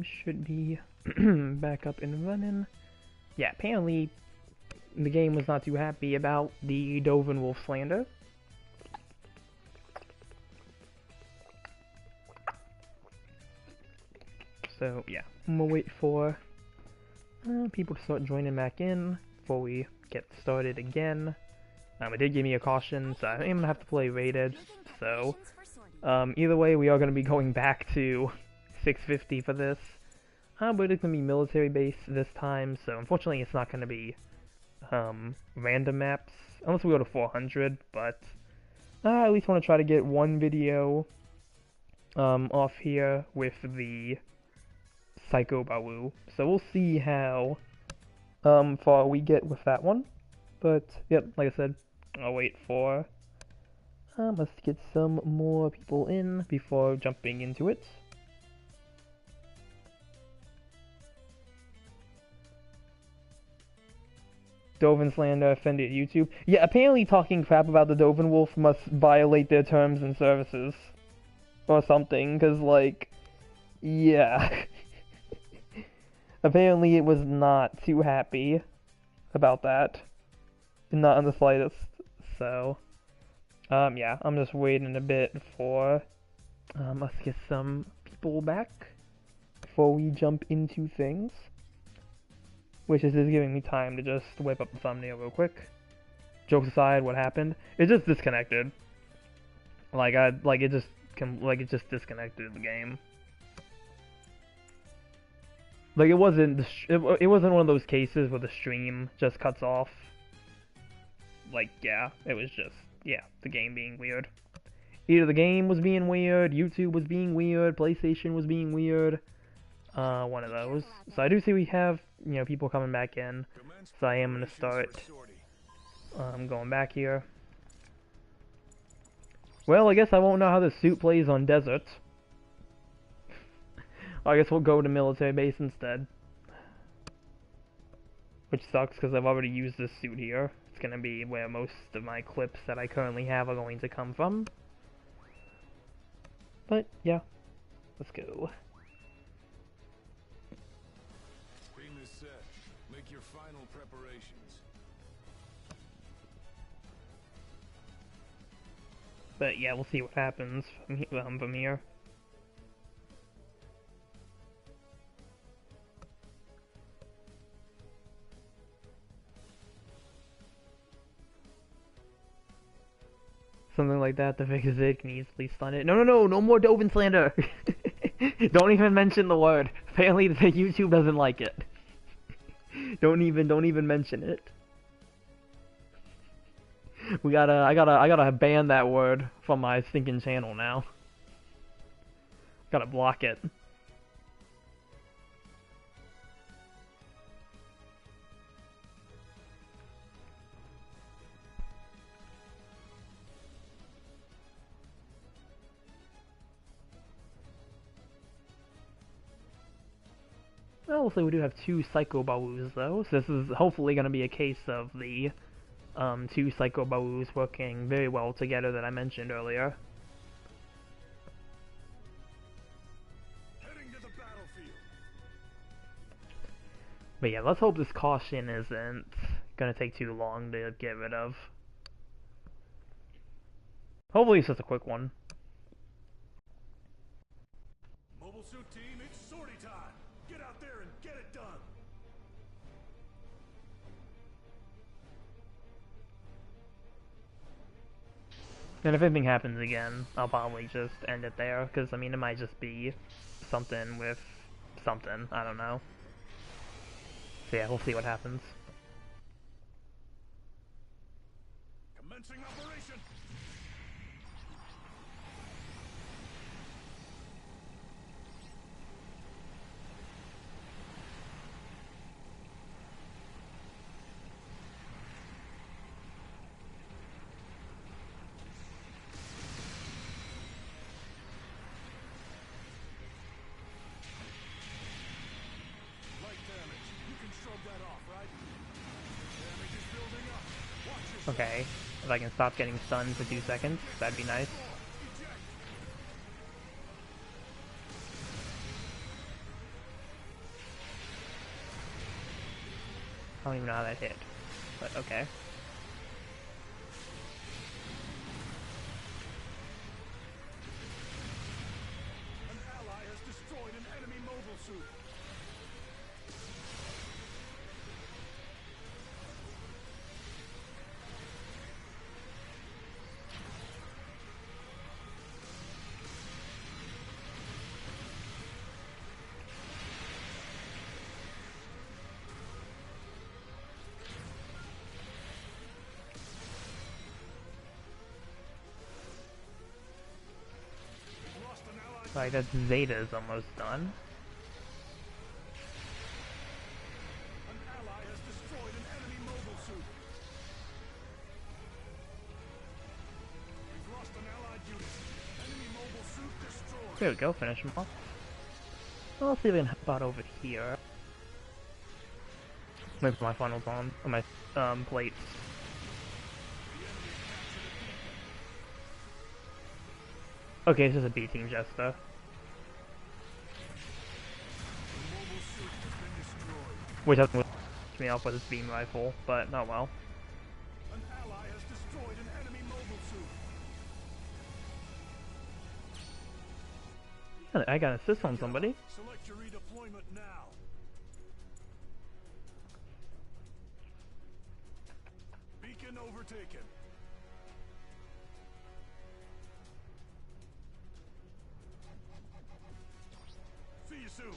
Should be back up and running. Yeah, apparently the game was not too happy about the Dovin Wolf slander. So yeah, I'm gonna wait for people to start joining back in before we get started again. It did give me a caution, so I'm gonna have to play rated. So either way, we are gonna be going back to 650 for this. But it's gonna be military base this time, so unfortunately it's not gonna be random maps unless we go to 400. But I at least want to try to get one video off here with the Psycho Bawu. So we'll see how far we get with that one. But yep, like I said, I'll wait for let's get some more people in before jumping into it. Dovin slander offended YouTube. Yeah, apparently talking crap about the Dovin Wolf must violate their terms and services. Or something, because, like, yeah. Apparently it was not too happy about that. Not in the slightest. So, yeah, I'm just waiting a bit for us to get some people back before we jump into things. Which is giving me time to just whip up the thumbnail real quick. Jokes aside, what happened? It just disconnected. It just disconnected the game. Like it wasn't one of those cases where the stream just cuts off. Like yeah, it was just the game being weird. Either the game was being weird, YouTube was being weird, PlayStation was being weird. One of those. So I do see we have, people coming back in. So I am going to start going back here. Well, I guess I won't know how the suit plays on desert. I guess we'll go to military base instead. Which sucks because I've already used this suit here. It's going to be where most of my clips that I currently have are going to come from. But, yeah. Let's go. Make your final preparations. But yeah, we'll see what happens from here. Something like that, the Vic can easily stun it. No more Dovin slander! Don't even mention the word. Apparently the YouTube doesn't like it. Don't even mention it. I gotta ban that word from my stinking channel now. Gotta block it. Well, so we do have two Psycho Bawus though, so this is hopefully going to be a case of the two Psycho Bawus working very well together that I mentioned earlier. Heading to the battlefield. But yeah, let's hope this caution isn't going to take too long to get rid of. Hopefully it's just a quick one. Mobile suit team, it's sortie time. Get out there and get it done. And if anything happens again, I'll probably just end it there, because I mean it might just be something with something, I don't know. So yeah, we'll see what happens. Commencing operation. Okay, if I can stop getting stunned for 2 seconds, that'd be nice. I don't even know how that hit, but okay. An ally has destroyed an enemy mobile suit. Like, that Zeta's almost done. An ally has destroyed an enemy mobile suit. We've lost an allied unit. Enemy mobile suit destroyed. There we go, finish him off. Well, let's see if I can help out over here. Let me put my funnels on my plates. Okay, this is a B team Jester. Which doesn't really catch me off with his beam rifle, but not well. An ally has destroyed an enemy mobile suit. I got an assist on somebody. Select your redeployment now. Beacon overtaken. See you soon.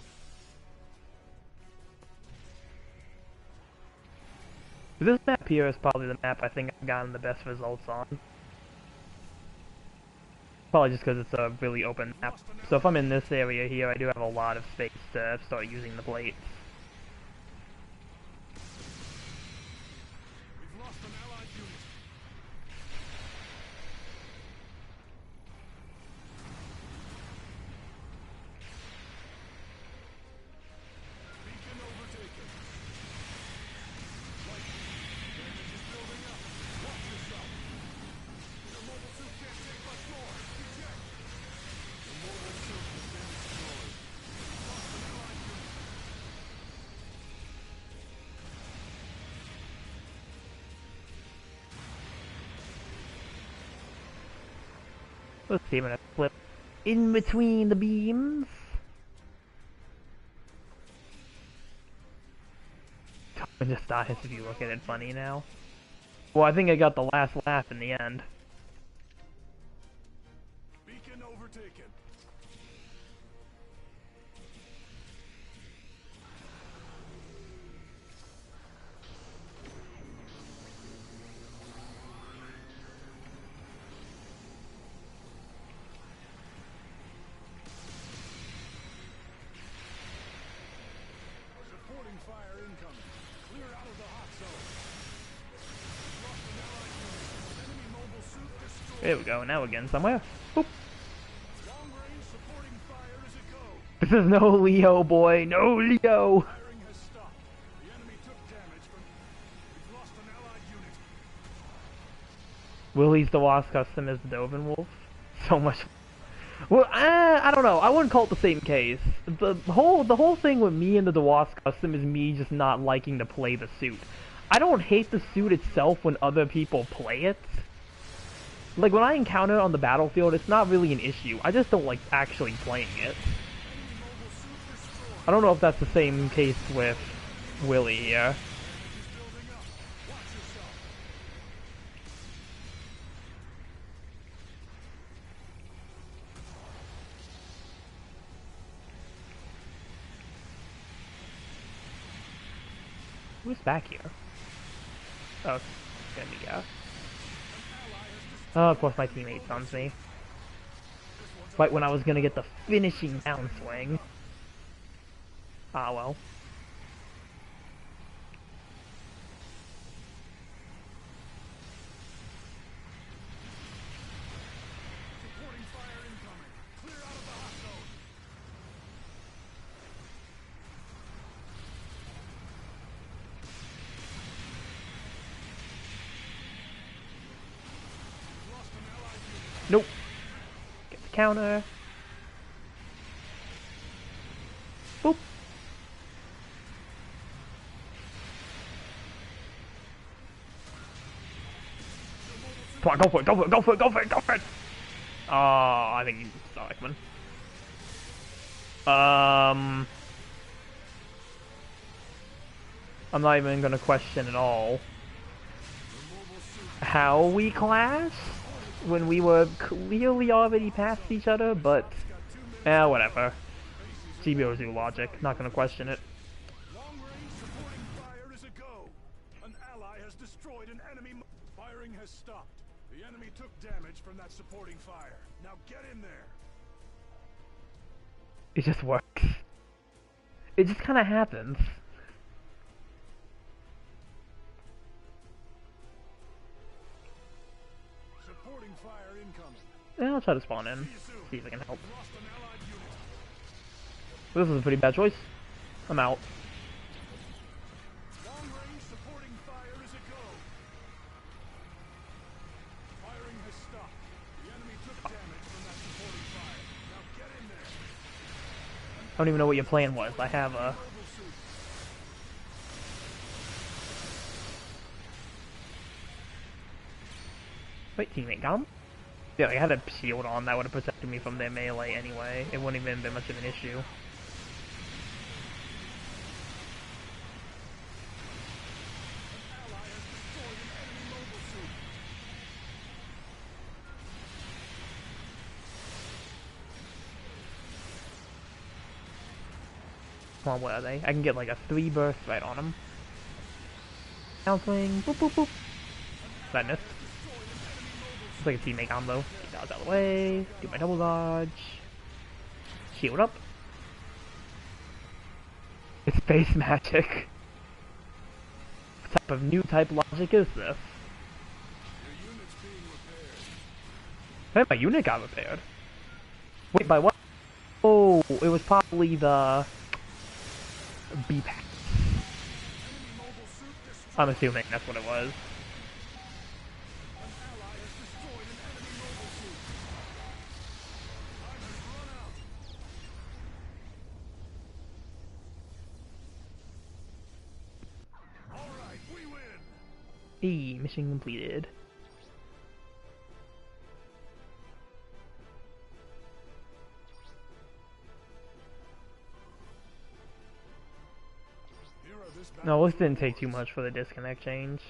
This map here is probably the map I think I've gotten the best results on. Probably just because it's a really open map. So if I'm in this area here, I do have a lot of space to start using the plates. We've lost an allied unit. Beacon overtaken. Damage is building up. Watch yourself. Your mobile suit can't take much more. Eject. The mobile suit has been destroyed. Lost an allied unit. Let's see, I'm gonna flip in between the beams. It just dies if you look at it funny now. Well, I think I got the last laugh in the end. Beacon overtaken. Supporting fire incoming. Clear out of the hot zone. Lost an allied unit. Enemy mobile suit destroyed. There we go, now we're getting somewhere. Boop. Long range supporting fire is a go. This is no Leo, boy, no Leo! Firing has stopped. The enemy took damage from... We've lost an allied unit. Willie's the Wasp custom is the Dovin Wolf. So much. Well, I don't know. I wouldn't call it the same case. The whole thing with me and the DeWasp custom is me just not liking to play the suit. I don't hate the suit itself when other people play it. Like, when I encounter it on the battlefield, it's not really an issue. I just don't like actually playing it. I don't know if that's the same case with Willie here. He's building up. Watch yourself. Who's back here? Oh, it's gonna be Oh, of course my teammate stuns me. Right when I was gonna get the finishing downswing. Ah well. Supporting fire incoming. Clear out of the hot zone. We've lost an allied unit. Nope. Get the counter. Boop. Come on, go for it, go for it, go for it, go for it, go for it! Oh, I think you saw it coming. I'm not even gonna question at all how we clashed when we were clearly already past each other, but whatever. GBO2 logic, not gonna question it. Long-range supporting fire is a go. An ally has destroyed an enemy. Firing has stopped. The enemy took damage from that supporting fire. Now get in there. It just works. It just kind of happens. Supporting fire incoming. Yeah, I'll try to spawn in. See if I can help. Lost an allied unit. This is a pretty bad choice. I'm out. Long-range supporting fire is a go. Firing has stopped. The enemy took damage from that supporting fire. Now get in there. I don't even know what your plan was. I have a... Mobile suit. Wait, teammate, got him? Yeah, I had a shield on that would have protected me from their melee anyway. It wouldn't even have been much of an issue. Ally has destroyed an enemy mobile suit. Come on, where are they? I can get like a 3 burst right on them. Down swing, boop boop boop. That missed. It's like a teammate combo. Get dodge out of the way. Do my double dodge. Shield up. It's base magic. What type of new type logic is this? Your unit's being repaired. Hey, my unit got repaired. Wait, by what? Oh, it was probably the B-pack. Enemy mobile suit destroyed. I'm assuming that's what it was. An ally has destroyed an enemy mobile suit. Time has run out. All right, we win. Hey, mission completed. Here are this No, this didn't take too much for the disconnect change.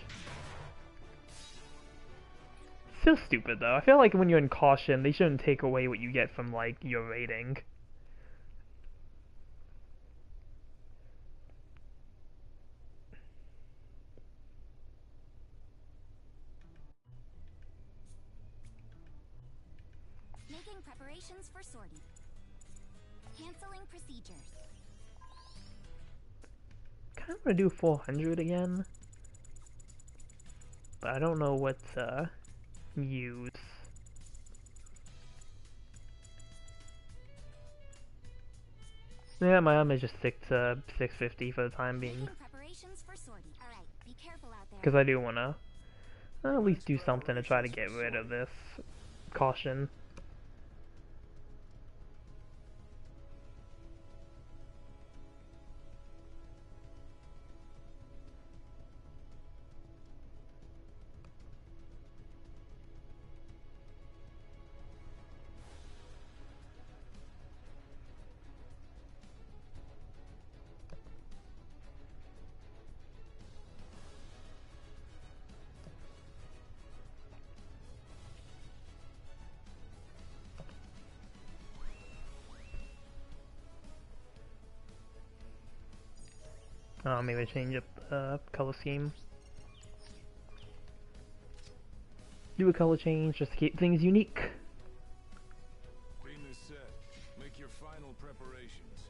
Still stupid though. I feel like when you're in caution, they shouldn't take away what you get from like your rating. Making preparations for sortie. Canceling procedures. Kind of want to do 400 again, but I don't know what to use. Yeah, my may just stick to 650 for the time being, Making preparations for sortie. All right, be careful out there. because I do want to at least do something to try to get rid of this caution. Maybe change up the color scheme. Do a color change just to keep things unique. Beam is set. Make your final preparations.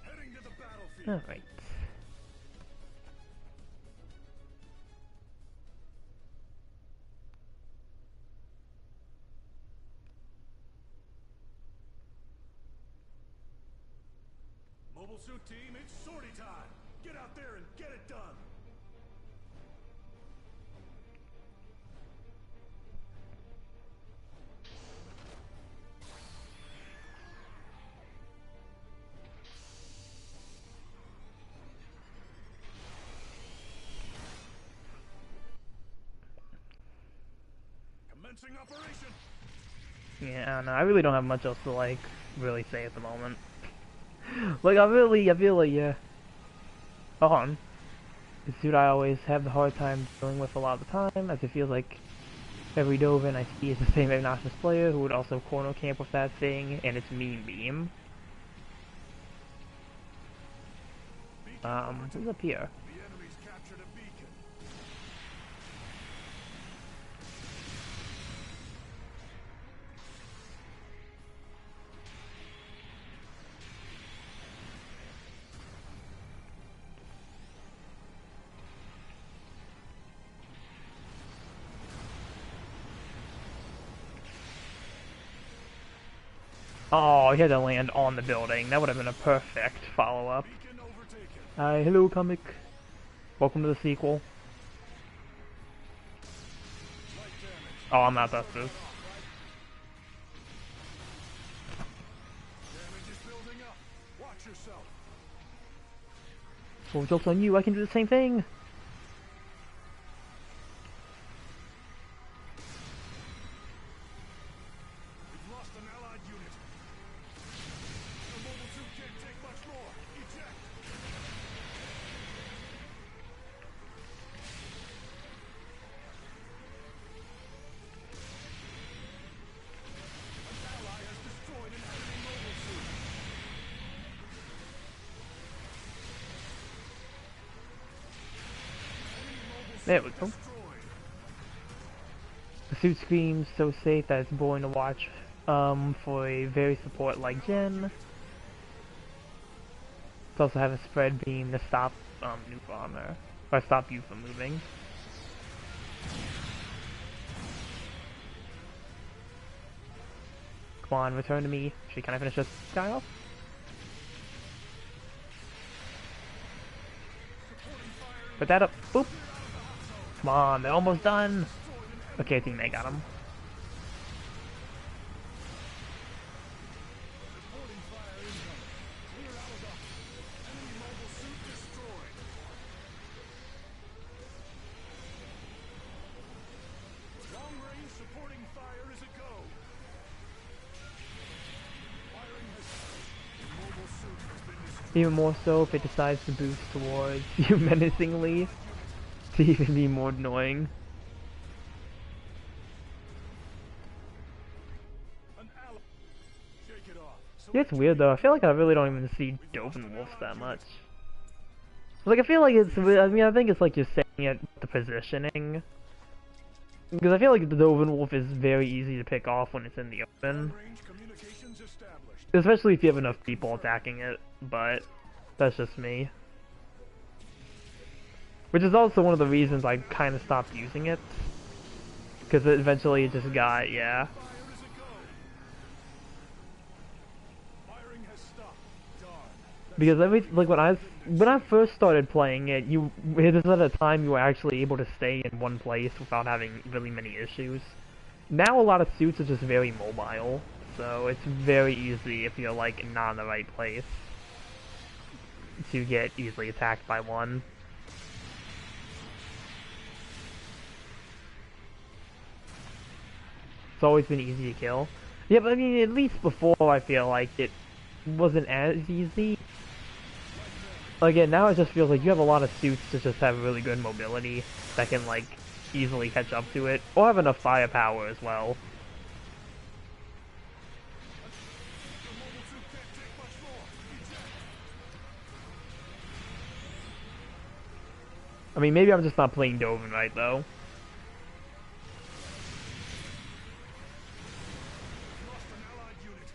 Heading to the battlefield. Alright. Mobile suit team, it's sortie time. Get out there and get it done. Commencing operation. Yeah, I don't know. I really don't have much else to like really say at the moment. Like I feel like yeah. Hold on. The suit I always have the hard time dealing with a lot of the time, as it feels like every Dovin I see is the same obnoxious player who would also corner camp with that thing, and it's Mean Beam. Who's up here? The enemy's captured a beacon. Oh, he had to land on the building. That would have been a perfect follow-up. Beacon overtaken. Hi, hello, comic. Welcome to the sequel. Light damage. Oh, I'm not this. Damage is building up. Watch yourself. Well, joke's on you, I can do the same thing. We've lost an allied unit. The mobile suit can't take much more. Eject. An ally has destroyed an enemy mobile suit. Enemy mobile suit There we go. destroyed. The suit screams so safe that it's boring to watch, for a very support like Jen. It's also have a spread beam to stop, nuke armor, or stop you from moving. Come on, return to me. Can I finish this guy off? Put that up. Boop. Come on, they're almost done. Okay, I think they got him. Reporting fire incoming. Clear out of the enemy mobile suit destroyed. Long range supporting fire is a go. Firing has stopped. The mobile suit has been destroyed. Even more so if it decides to boost towards you menacingly to even be more annoying. An ally. Shake it off. Yeah, it's weird though. I feel like I really don't even see Dovin Wolves that much. Like, I feel like it's. I mean, I think it's like you're saying it with the positioning. Because I feel like the Dovin Wolf is very easy to pick off when it's in the open. Range communications established. Especially if you have enough people attacking it, but that's just me. Which is also one of the reasons I kind of stopped using it. Because eventually it just got, yeah. Fire is a go. Firing has stopped. Darn. Because like when I first started playing it, it was at a time you were actually able to stay in one place without having really many issues. Now a lot of suits are just very mobile, so it's very easy if you're like not in the right place to get easily attacked by one. It's always been easy to kill. Yeah, but I mean, at least before I feel like it wasn't as easy. Again, now it just feels like you have a lot of suits that just have really good mobility that can like easily catch up to it, or have enough firepower as well. The mobile suit can't take much more. Eject. I mean, maybe I'm just not playing Dovin right though. Lost an allied unit.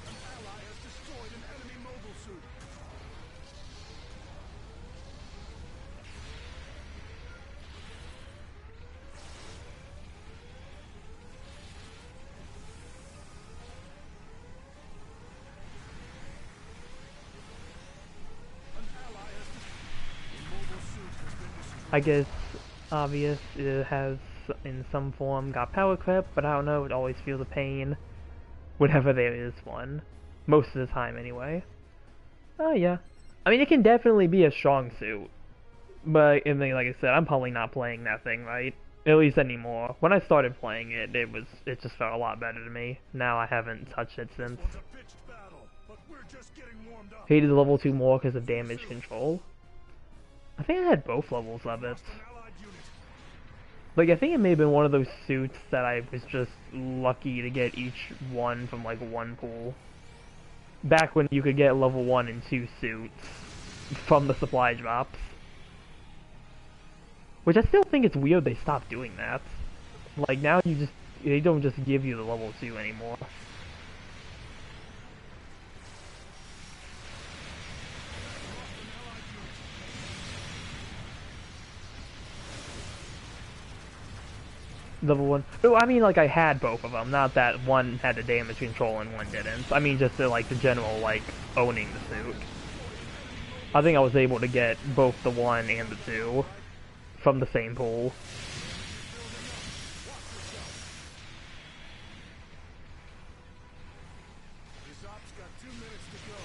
An ally has destroyed an enemy mobile suit. I guess obvious it has in some form got power creep, but I don't know, it always feels a pain whenever there is one. Most of the time anyway. Oh yeah. I mean, it can definitely be a strong suit. But, I mean, like I said, I'm probably not playing that thing right. At least anymore. When I started playing it, it just felt a lot better to me. Now I haven't touched it since. Was a pitched battle, but we're just getting warmed up. Hated level 2 more because of damage control. I think I had both levels of it. Lost an allied unit. Like, I think it may have been one of those suits that I was just lucky to get each one from, like, one pool. Back when you could get level 1 and 2 suits from the supply drops. Which I still think it's weird they stopped doing that. Like, now they don't just give you the level 2 anymore. Level 1. No, I mean, like, I had both of them. Not that one had the damage control and one didn't. I mean, just the general, like, owning the suit. I think I was able to get both the 1 and the 2 from the same pool. This op's got 2 minutes to go.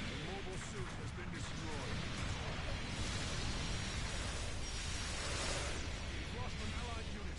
The mobile suit has been destroyed. We've lost an allied unit.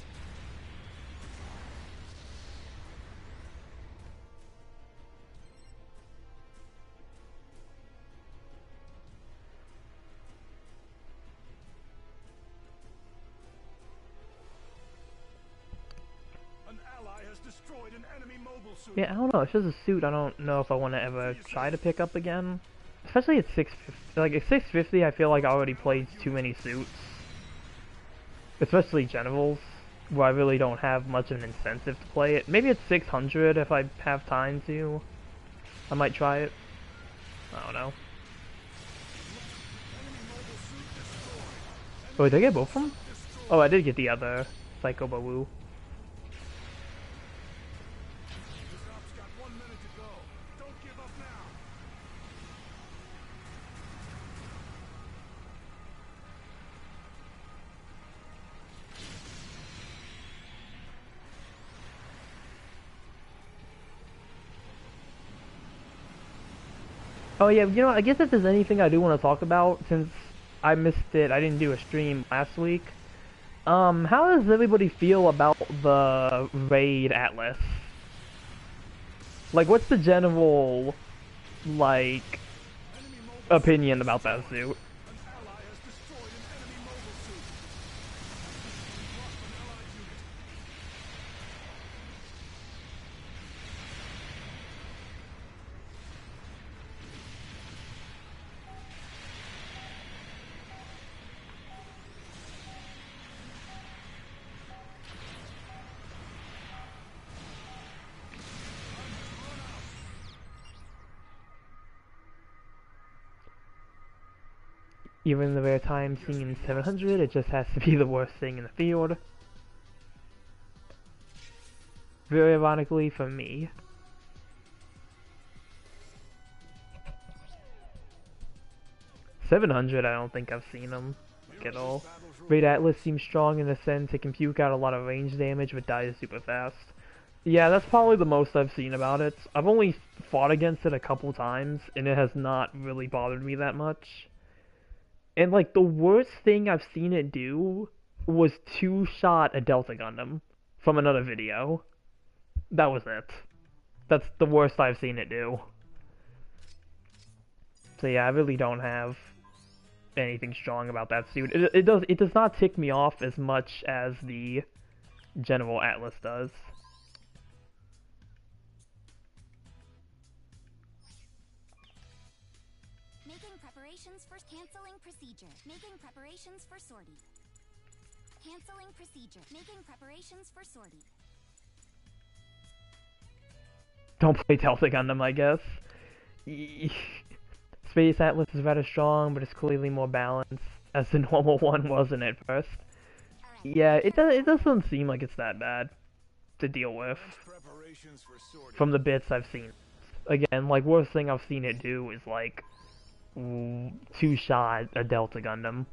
An ally has destroyed an enemy mobile suit. Yeah, I don't know. It's just a suit I don't know if I want to ever try to pick up again. Especially at 650. Like, at 650, I feel like I already played too many suits. Especially generals, where I really don't have much of an incentive to play it. Maybe at 600, if I have time to, I might try it. I don't know. Oh, did I get both of them? Oh, I did get the other Psycho Bawoo. This op's got 1 minute to go. Don't give up now. Oh yeah, you know, I guess if there's anything I do want to talk about, since I missed it, I didn't do a stream last week. How does everybody feel about the Raid Atlas? Like, what's the general, like, opinion about that suit? An ally has destroyed an enemy mobile suit. We've lost an allied unit. Even the rare time seeing 700, it just has to be the worst thing in the field. Very ironically for me. $700, I don't think I've seen them like, at all. Raid Atlas seems strong in the sense it can puke out a lot of range damage but dies super fast. Yeah, that's probably the most I've seen about it. I've only fought against it a couple times, and it has not really bothered me that much. And, like, the worst thing I've seen it do was two-shot a Delta Gundam from another video. That was it. That's the worst I've seen it do. So yeah, I really don't have anything strong about that suit. It does not tick me off as much as the General Atlas does. Making preparations for canceling procedure. Making preparations for sortie. Canceling procedure. Making preparations for sortie. Don't play Delta Gundam, I guess. Space Atlas is rather strong, but it's clearly more balanced, as the normal one wasn't at first. Alright. Yeah, it doesn't seem like it's that bad to deal with Preparations for sortie. from the bits I've seen. Again, like, worst thing I've seen it do is, like, two-shot a Delta Gundam.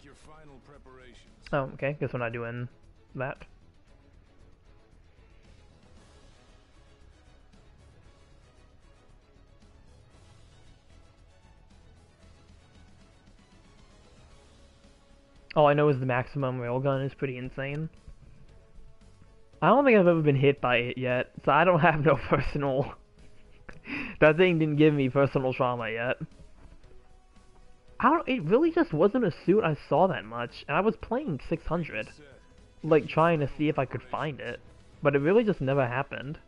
Make your final preparations. Oh, okay. Guess we're not doing that. All I know is the maximum railgun is pretty insane. I don't think I've ever been hit by it yet, so I don't have no personal... That thing didn't give me personal trauma yet. It really just wasn't a suit I saw that much, and I was playing 600. Like, trying to see if I could find it. But it really just never happened.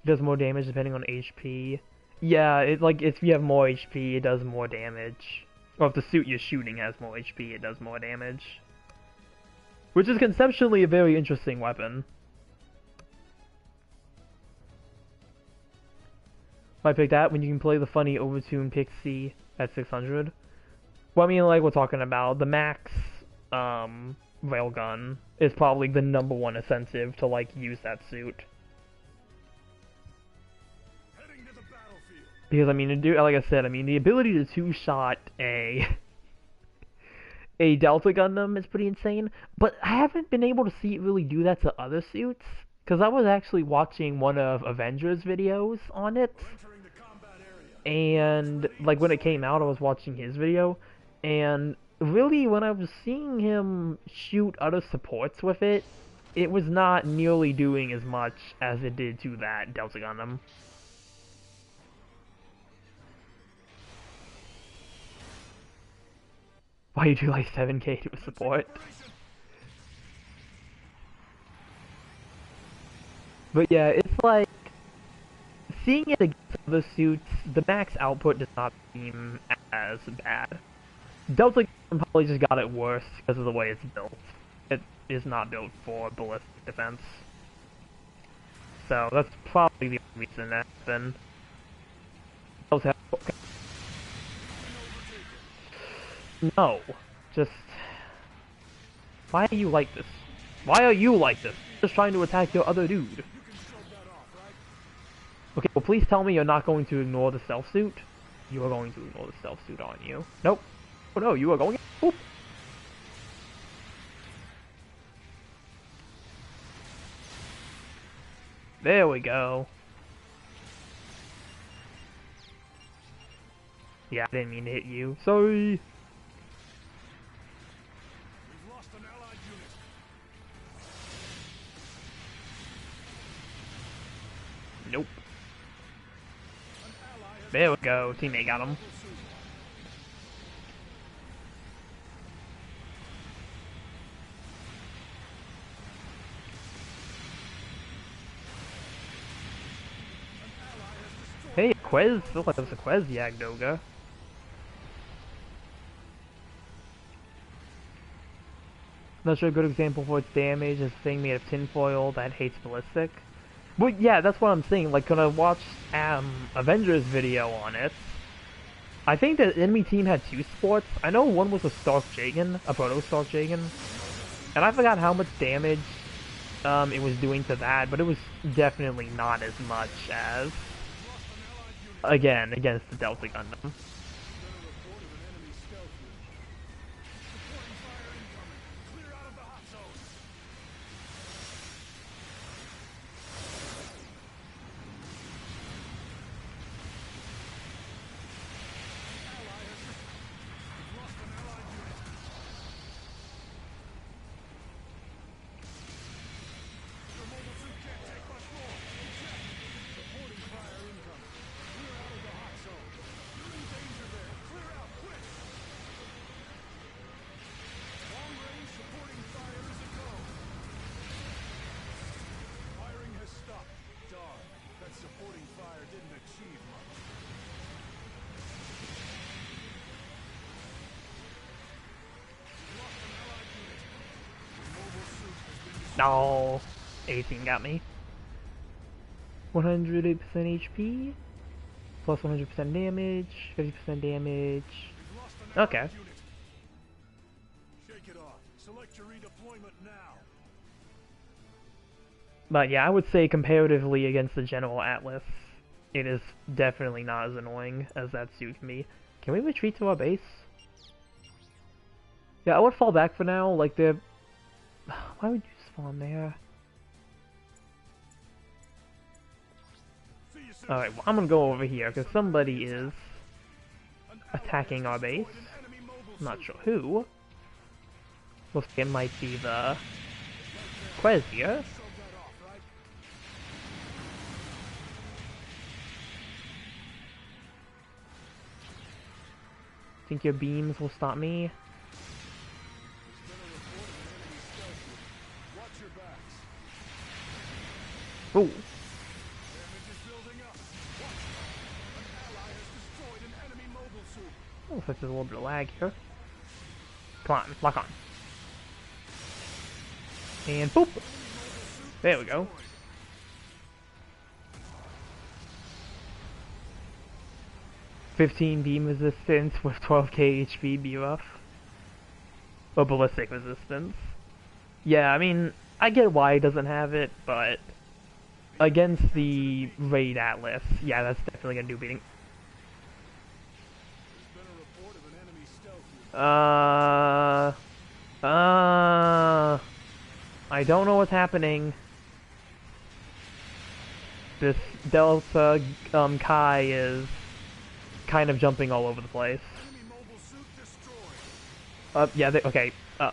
It does more damage depending on HP. Yeah, if you have more HP, it does more damage. Or if the suit you're shooting has more HP, it does more damage. Which is conceptually a very interesting weapon. I picked that when you can play the funny overtuned Pixie at 600. Well, I mean, like we're talking about, the max railgun is probably the #1 incentive to, like, use that suit. Heading to the battlefield. Because, I mean, like I said, I mean, the ability to two-shot a Delta Gundam is pretty insane, but I haven't been able to see it really do that to other suits, because I was actually watching one of Avengers' videos on it, Entering the combat area. and, like, when it came out, I was watching his video, and really, when I was seeing him shoot other supports with it, it was not nearly doing as much as it did to that Delta Gundam. Why you do like 7k to a support? But yeah, it's like, seeing it against other suits, the max output does not seem as bad. Delta probably just got it worse because of the way it's built. It is not built for ballistic defense. So that's probably the only reason that happened. No, just... Why are you like this? Why are you like this? Just trying to attack your other dude. You can shrug that off, right? Okay, well please tell me you're not going to ignore the stealth suit. You are going to ignore the stealth suit, aren't you? Nope. Oh no, you are going... Oop. There we go. Yeah, I didn't mean to hit you. Sorry. We've lost an allied unit. Nope. An ally has There we go. Teammate got him. Hey, Quez. Feels like there's a Quez Yagdoga. Not sure a good example for its damage is a thing made of tinfoil that hates ballistic. But yeah, that's what I'm saying. Like, when I watched Avengers video on it, I think the enemy team had 2 supports. I know one was a Stark Jagan, a Proto Stark Jagan, and I forgot how much damage it was doing to that, but it was definitely not as much as, again, against the Delta Gundam. No, 18 got me. 108% HP, plus 100% damage, 50% damage. Okay. Shake it off. Select your redeployment now. But yeah, I would say comparatively against the General Atlas, it is definitely not as annoying as that suit can be. Can we retreat to our base? Yeah, I would fall back for now. Like, they're... Why would you spawn there? Alright, well, I'm gonna go over here, because somebody is attacking our base. I'm not sure who. Looks like it might be the Quezia. Think your beams will stop me? Ooh. Looks like there's a little bit of lag here. Come on, lock on. And boop! There we go. "15 beam resistance with 12k HP buff." Or ballistic resistance. Yeah, I mean, I get why he doesn't have it, but against the Raid Atlas, yeah, that's definitely gonna do beating. I don't know what's happening. This Delta Kai is kind of jumping all over the place. Yeah, okay. I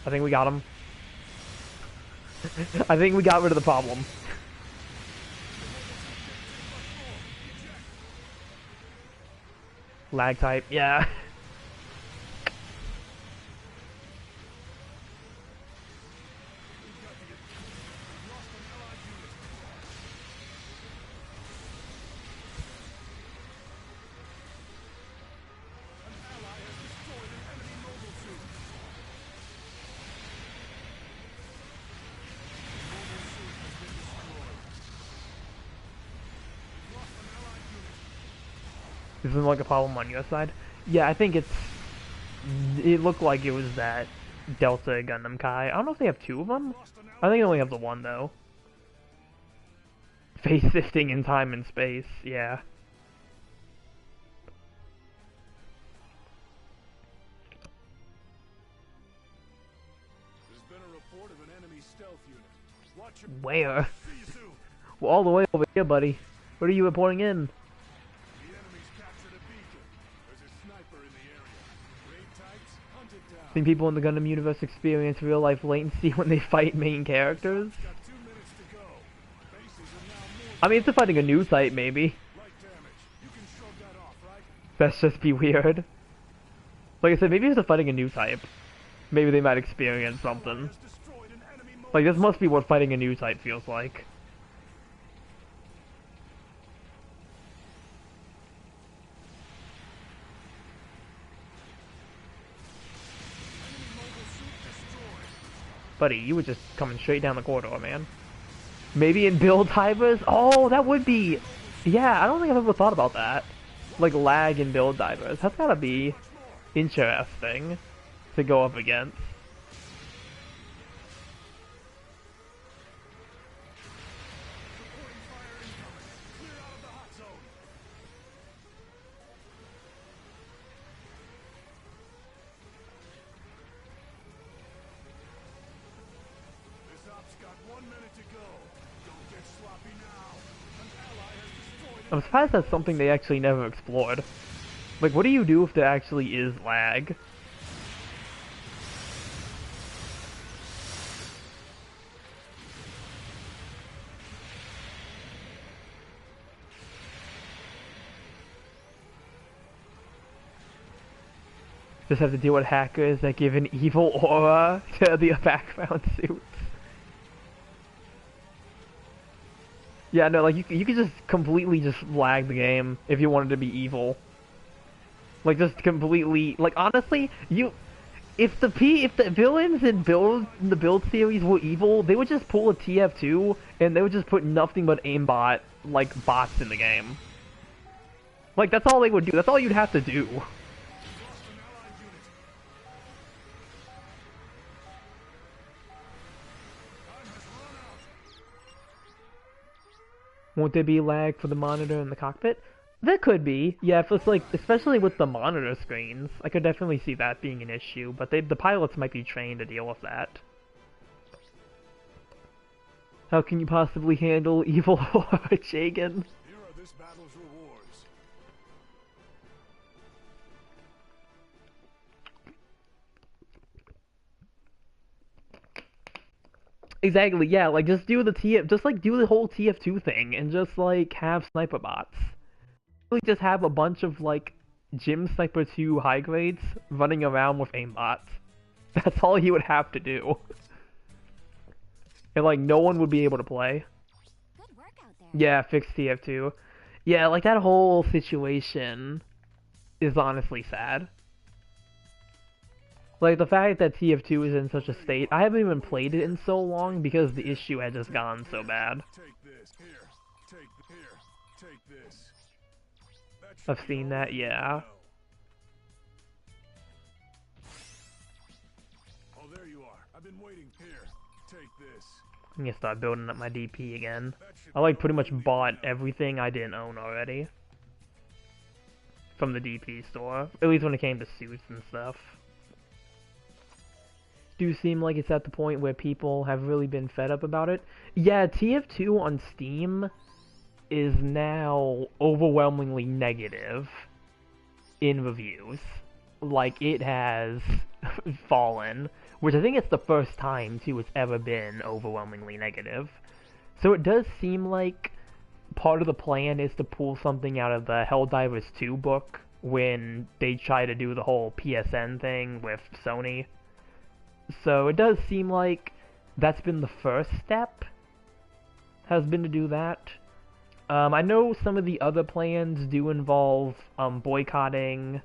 think we got him. I think we got rid of the problem. Lag type, yeah. This isn't like a problem on your side. Yeah, I think it looked like it was that Delta Gundam Kai. I don't know if they have two of them. I think they only have the one though. Face shifting in time and space, yeah. There's been a report of an enemy stealth unit. Watch your Where? Well, all the way over here, buddy. What are you reporting in? The enemy's captured a beacon. There's a sniper in the area. Raid types hunted down. I think people in the Gundam universe experience real-life latency when they fight main characters. Got 2 minutes to go. Bases are now more I mean, if they're fighting a new type, maybe. light damage. You can shrug that off, right? That's just be weird. Like I said, maybe if they're fighting a new type, maybe they might experience something. Has destroyed an enemy mobile Like, this must be what fighting a new type feels like. Buddy, you were just coming straight down the corridor, man. Maybe in build divers? Oh, that would be... Yeah, I don't think I've ever thought about that. Like, lag in build divers. That's gotta be interesting to go up against. Clear out of the hot zone. This op's got 1 minute to go. Don't get sloppy now. An ally has destroyed I'm surprised that's something they actually never explored. Like, what do you do if there actually is lag? Just have to deal with hackers that give an evil aura to the background suits. Yeah, no, like, you could just completely just lag the game if you wanted to be evil. Like, just completely, like, honestly, if the villains in the build series were evil, they would just pull a TF2, and they would just put nothing but aimbot, like, bots in the game. Like, that's all they would do, that's all you'd have to do. Won't there be lag for the monitor in the cockpit? There could be, yeah, if it's like, especially with the monitor screens, I could definitely see that being an issue, but the pilots might be trained to deal with that. How can you possibly handle evil Jagan? Here are this battle's rewards. Exactly, yeah, like just do the just like do the whole TF2 thing and just like have sniper bots. Really just have a bunch of like Gym Sniper 2 high grades running around with aimbots. That's all you would have to do. And like no one would be able to play. Good work out there. Yeah, fix TF2. Yeah, like that whole situation is honestly sad. Like the fact that TF2 is in such a state, I haven't even played it in so long because the issue had just gone so bad. Take this. Here. Take this. That should I've be seen all that, you yeah. know. Oh, there you are. I've been waiting. Here. Take this. I'm gonna start building up my DP again. That should I be like all pretty much you need to bought know. everything I didn't own already. From the DP store. At least when it came to suits and stuff. Do seem like it's at the point where people have really been fed up about it. Yeah, TF2 on Steam is now overwhelmingly negative in reviews. Like, it has fallen, which I think it's the first time, too, it's ever been overwhelmingly negative. So it does seem like part of the plan is to pull something out of the Helldivers 2 book when they try to do the whole PSN thing with Sony. So it does seem like that's been the first step, has been to do that. I know some of the other plans do involve boycotting,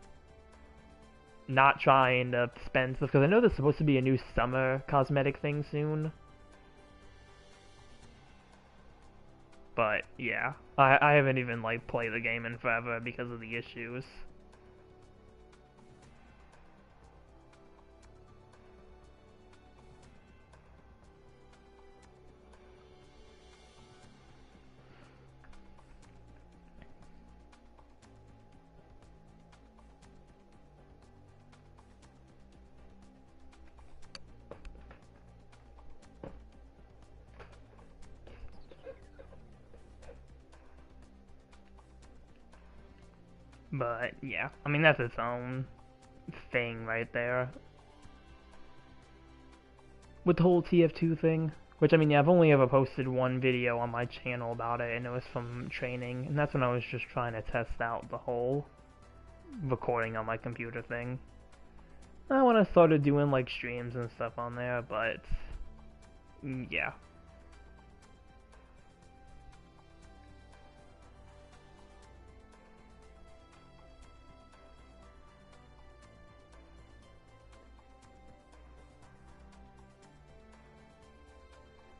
not trying to spend stuff, because I know there's supposed to be a new summer cosmetic thing soon. But yeah, I haven't even like played the game in forever because of the issues. But yeah, I mean that's its own thing right there. With the whole TF2 thing, which I mean, yeah, I've only ever posted one video on my channel about it, and it was from training, and that's when I was just trying to test out the whole recording on my computer thing. When I started doing like streams and stuff on there, but yeah.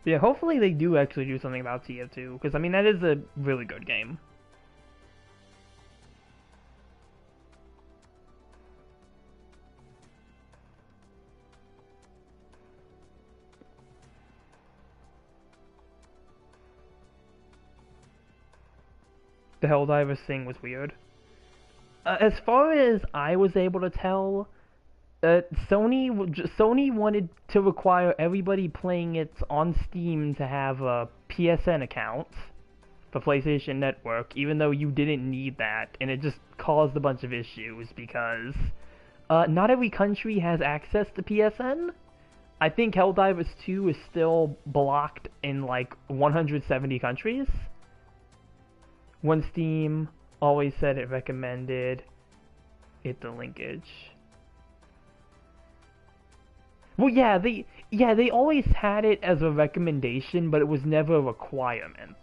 Yeah, hopefully they do actually do something about TF2, because I mean that is a really good game. The Helldivers thing was weird. As far as I was able to tell, Sony wanted to require everybody playing it on Steam to have a PSN account for PlayStation Network, even though you didn't need that, and it just caused a bunch of issues because not every country has access to PSN. I think Helldivers 2 is still blocked in like 170 countries. When Steam always said it recommended it the linkage. Well, yeah, they always had it as a recommendation, but it was never a requirement.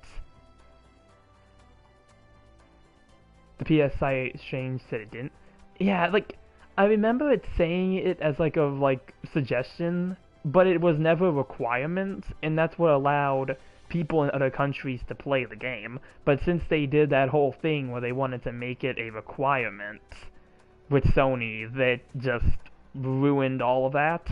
The PSI exchange said it didn't. Yeah, like I remember it saying it as like a suggestion, but it was never a requirement, and that's what allowed people in other countries to play the game. But since they did that whole thing where they wanted to make it a requirement with Sony, that just ruined all of that.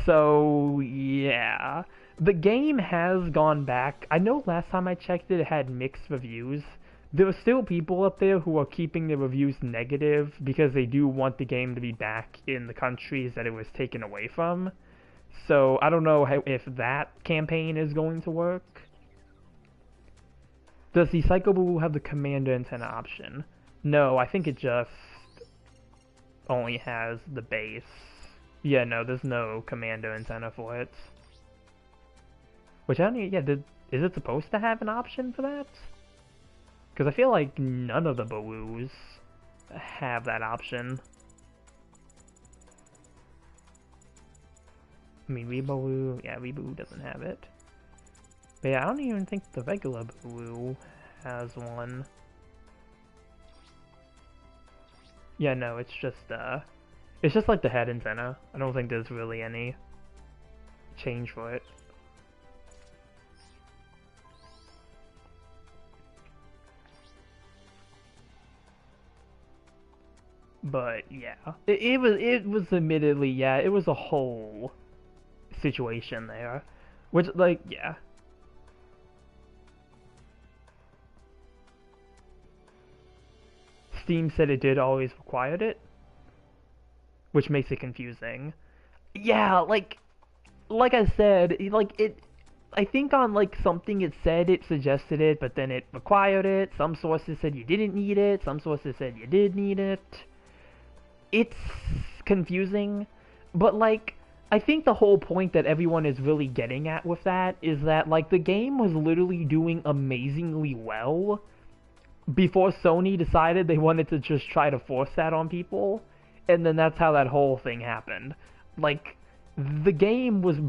So, yeah. the game has gone back. I know last time I checked it, it had mixed reviews. There are still people up there who are keeping the reviews negative because they do want the game to be back in the countries that it was taken away from. So I don't know if that campaign is going to work. Does the Psycho Boo have the commander antenna option? No, I think it just only has the base. Yeah, no, there's no commander antenna for it. Which I don't even, yeah, is it supposed to have an option for that? Because I feel like none of the Bawoos have that option. I mean, Rebawoo, yeah, Rebawoo doesn't have it. But yeah, I don't even think the regular Bawoo has one. Yeah, no, it's just like the head antenna. I don't think there's really any change for it. But yeah, it was admittedly, yeah, it was a whole situation there, which, like, yeah. Steam said it did always required it, which makes it confusing. Yeah, like I said, like it. I think on like something it said it suggested it, but then it required it. Some sources said you didn't need it. Some sources said you did need it. It's confusing, but like I think the whole point that everyone is really getting at with that is that like the game was literally doing amazingly well before Sony decided they wanted to just try to force that on people, and then that's how that whole thing happened. Like the game was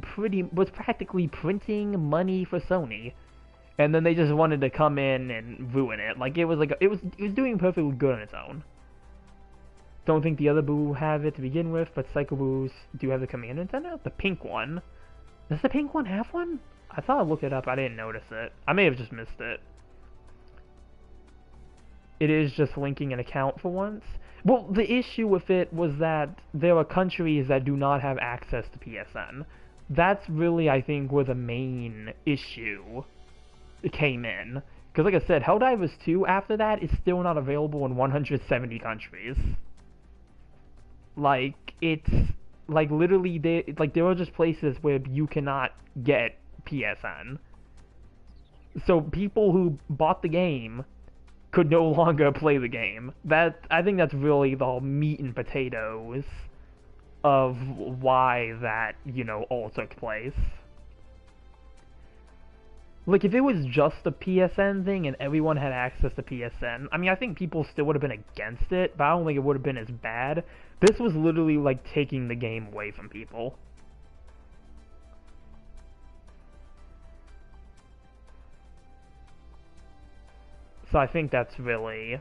practically printing money for Sony, and then they just wanted to come in and ruin it. Like it was doing perfectly good on its own. Don't think the other Boo have it to begin with, but Psycho Boos do have the command antenna. The pink one. Does the pink one have one? I thought I looked it up. I didn't notice it. I may have just missed it. It is just linking an account for once. Well, the issue with it was that there are countries that do not have access to PSN. That's really, I think, where the main issue came in. Because like I said, Helldivers 2 after that is still not available in 170 countries. Like, it's, like, literally, there are just places where you cannot get PSN. So people who bought the game could no longer play the game. I think that's really the meat and potatoes of why that, you know, all took place. Like, if it was just a PSN thing and everyone had access to PSN, I mean, I think people still would have been against it, but I don't think it would have been as bad. This was literally, like, taking the game away from people. So I think that's really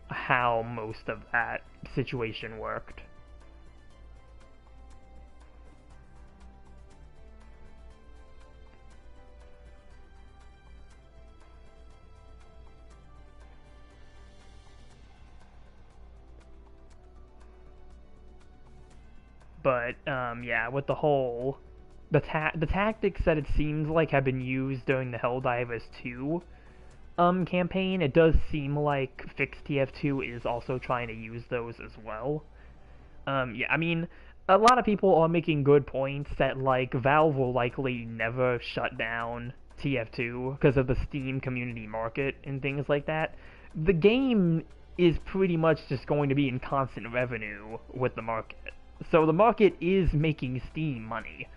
how most of that situation worked. But, yeah, with the whole... The tactics that it seems like have been used during the Helldivers 2 campaign, it does seem like Fix TF2 is also trying to use those as well. Yeah, I mean, a lot of people are making good points that, like, Valve will likely never shut down TF2 because of the Steam community market and things like that. The game is pretty much just going to be in constant revenue with the market. So the market is making Steam money.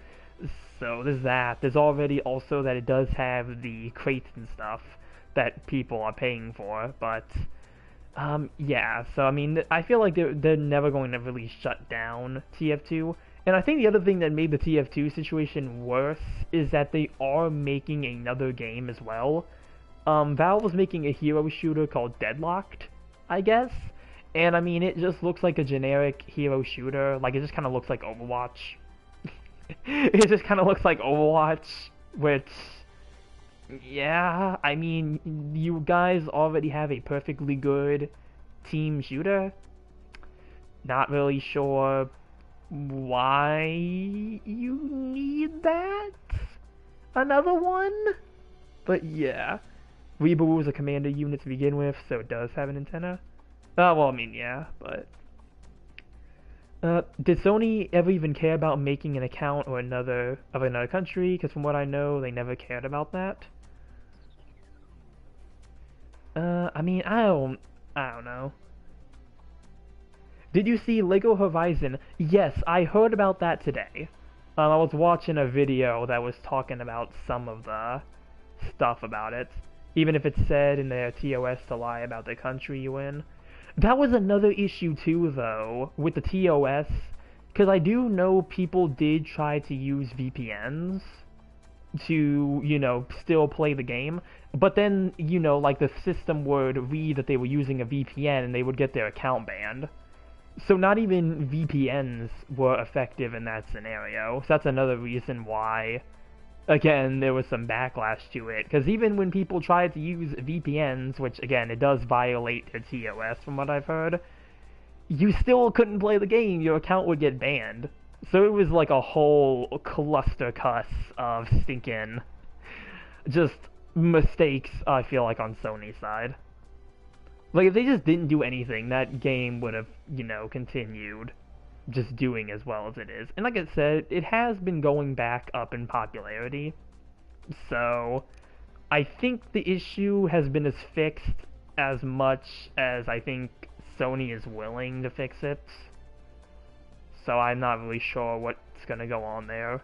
So there's that. There's already also that it does have the crates and stuff that people are paying for, but yeah, so I mean, I feel like they're never going to really shut down TF2, and I think the other thing that made the TF2 situation worse is that they are making another game as well. Valve was making a hero shooter called Deadlocked, I guess, and I mean, it just looks like a generic hero shooter, like it just kind of looks like Overwatch. It just kind of looks like Overwatch, which... Yeah, I mean, you guys already have a perfectly good team shooter. Not really sure why you need that. another one? But yeah. Weeaboo was a commander unit to begin with, so it does have an antenna. Well, I mean, yeah, but... did Sony ever even care about making an account or another country? Because from what I know, they never cared about that. I mean, I don't know. Did you see Lego Horizon? Yes, I heard about that today. I was watching a video that was talking about some of the stuff about it. Even if it said in their TOS to lie about the country you in. That was another issue too, though, with the TOS. Because I do know people did try to use VPNs to, you know, still play the game. But then, you know, like the system would read that they were using a VPN and they would get their account banned. So not even VPNs were effective in that scenario. So that's another reason why, again, there was some backlash to it. Because even when people tried to use VPNs, which, again, it does violate the TOS from what I've heard, you still couldn't play the game. Your account would get banned. So it was like a whole cluster cuss of stinking just mistakes, I feel like, on Sony's side. Like, if they just didn't do anything, that game would have, you know, continued just doing as well as it is. And like I said, it has been going back up in popularity. So, I think the issue has been as fixed as much as I think Sony is willing to fix it. So I'm not really sure what's gonna go on there.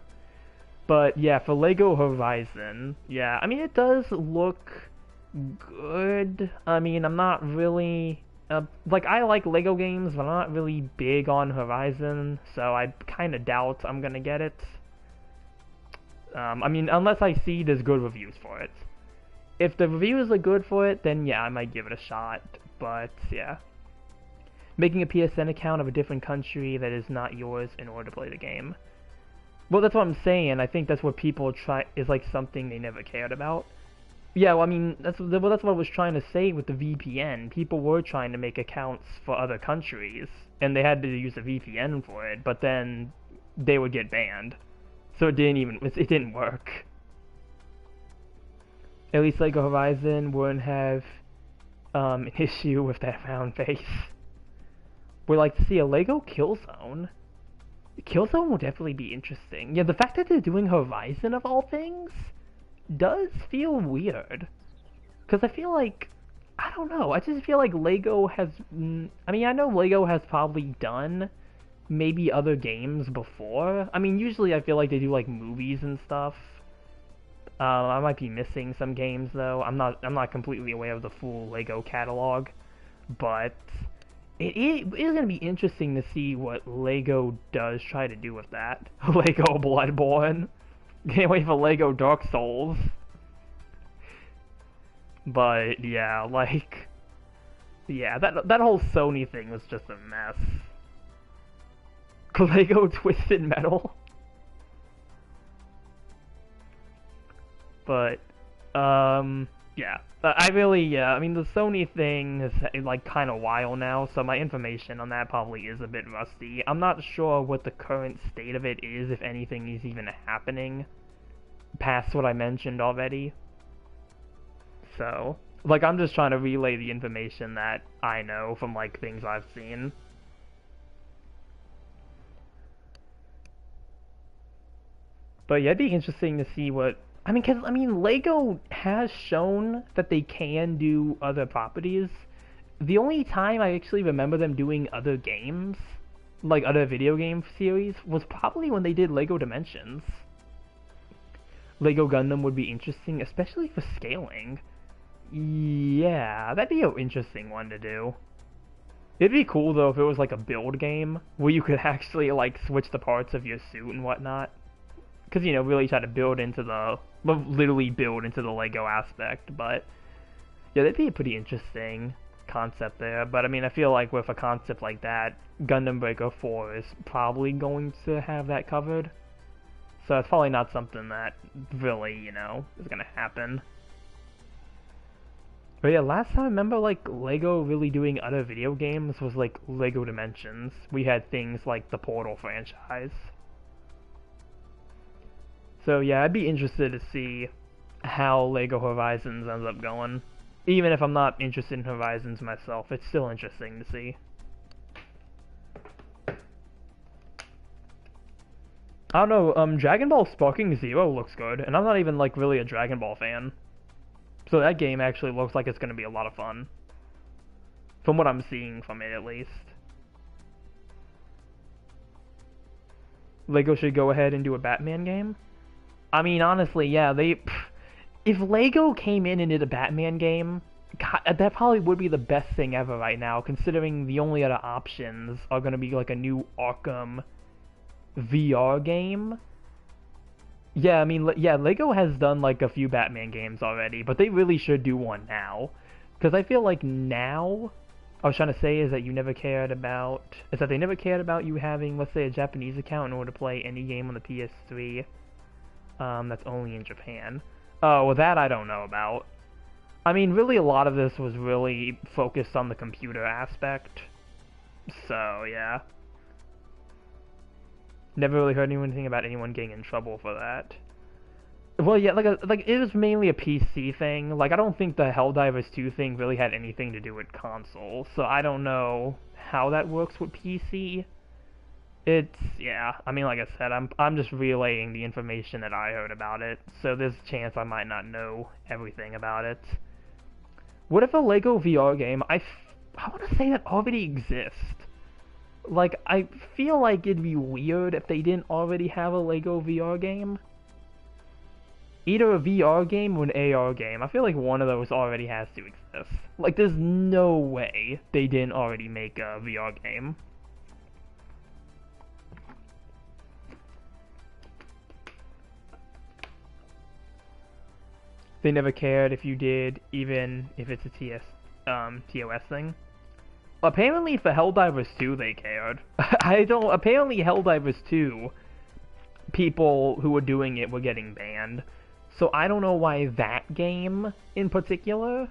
But yeah, for Lego Horizon, yeah, I mean, it does look good. I mean, I'm not really... like, I like Lego games, but I'm not really big on Horizon, so I kind of doubt I'm gonna get it. I mean, unless I see there's good reviews for it. If the reviews are good for it, then yeah, I might give it a shot, but yeah. Making a PSN account of a different country that is not yours in order to play the game. Well, that's what I'm saying. I think that's what people try... is like something they never cared about. Yeah, well, I mean, that's what I was trying to say with the VPN. People were trying to make accounts for other countries, and they had to use a VPN for it, but then they would get banned. So it didn't work. At least Lego Horizon wouldn't have an issue with that round face. We'd like to see a Lego Killzone. Killzone will definitely be interesting. Yeah, the fact that they're doing Horizon of all things does feel weird. Because I feel like, I don't know, I just feel like Lego has, I mean, I know Lego has probably done maybe other games before. I mean, usually I feel like they do like movies and stuff. I might be missing some games though. I'm not completely aware of the full Lego catalog, but it is going to be interesting to see what Lego does try to do with that. Lego Bloodborne. Can't wait for Lego Dark Souls. But yeah, like, yeah, that whole Sony thing was just a mess. Lego Twisted Metal. But yeah, I mean, the Sony thing is like kind of wild now, so my information on that probably is a bit rusty. I'm not sure what the current state of it is, if anything is even happening past what I mentioned already. So, like, I'm just trying to relay the information that I know from, like, things I've seen. But yeah, it'd be interesting to see what... I mean, because, I mean, Lego has shown that they can do other properties. The only time I actually remember them doing other games, like other video game series, was probably when they did Lego Dimensions. Lego Gundam would be interesting, especially for scaling. Yeah, that'd be an interesting one to do. It'd be cool, though, if it was like a build game, where you could actually, like, switch the parts of your suit and whatnot. Because, you know, really try to build into the... well, literally build into the Lego aspect, but... yeah, that'd be a pretty interesting concept there. But, I mean, I feel like with a concept like that, Gundam Breaker 4 is probably going to have that covered. So it's probably not something that really, you know, is gonna happen. But yeah, last time I remember, like, Lego really doing other video games was, like, Lego Dimensions. We had things like the Portal franchise. So yeah, I'd be interested to see how LEGO Horizons ends up going. Even if I'm not interested in Horizons myself, it's still interesting to see. I don't know, Dragon Ball Sparking Zero looks good, and I'm not even, like, really a Dragon Ball fan. So that game actually looks like it's gonna be a lot of fun. From what I'm seeing from it, at least. LEGO should go ahead and do a Batman game? I mean, honestly, yeah, if LEGO came in and did a Batman game, God, that probably would be the best thing ever right now, considering the only other options are gonna be, like, a new Arkham VR game. Yeah, I mean, yeah, LEGO has done, like, a few Batman games already, but they really should do one now. Because I feel like now, I was trying to say is that they never cared about you having, let's say, a Japanese account in order to play any game on the PS3 that's only in Japan. Oh, well, that I don't know about. I mean, really, a lot of this was really focused on the computer aspect. So, yeah. Never really heard anything about anyone getting in trouble for that. Well, yeah, like it was mainly a PC thing. Like, I don't think the Helldivers 2 thing really had anything to do with console, so I don't know how that works with PC. It's, yeah, I mean, like I said, I'm just relaying the information that I heard about it, so there's a chance I might not know everything about it. What if a LEGO VR game, I want to say that already exists. Like, I feel like it'd be weird if they didn't already have a LEGO VR game. Either a VR game or an AR game. I feel like one of those already has to exist. Like, there's no way they didn't already make a VR game. They never cared if you did, even if it's a TOS thing. Apparently for Helldivers 2 they cared. Apparently Helldivers 2, people who were doing it were getting banned. So I don't know why that game in particular.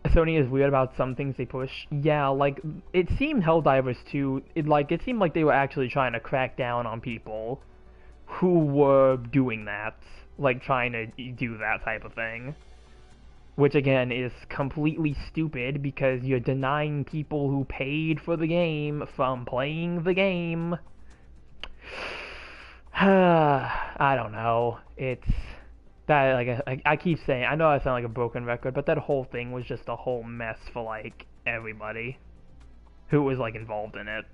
Sony is weird about some things they push. Yeah, like, it seemed Helldivers 2, it seemed like they were actually trying to crack down on people who were doing that. Like, trying to do that type of thing. Which, again, is completely stupid because you're denying people who paid for the game from playing the game. I don't know. It's... that, like, I keep saying... I know I sound like a broken record, but that whole thing was just a whole mess for, like, everybody who was, like, involved in it.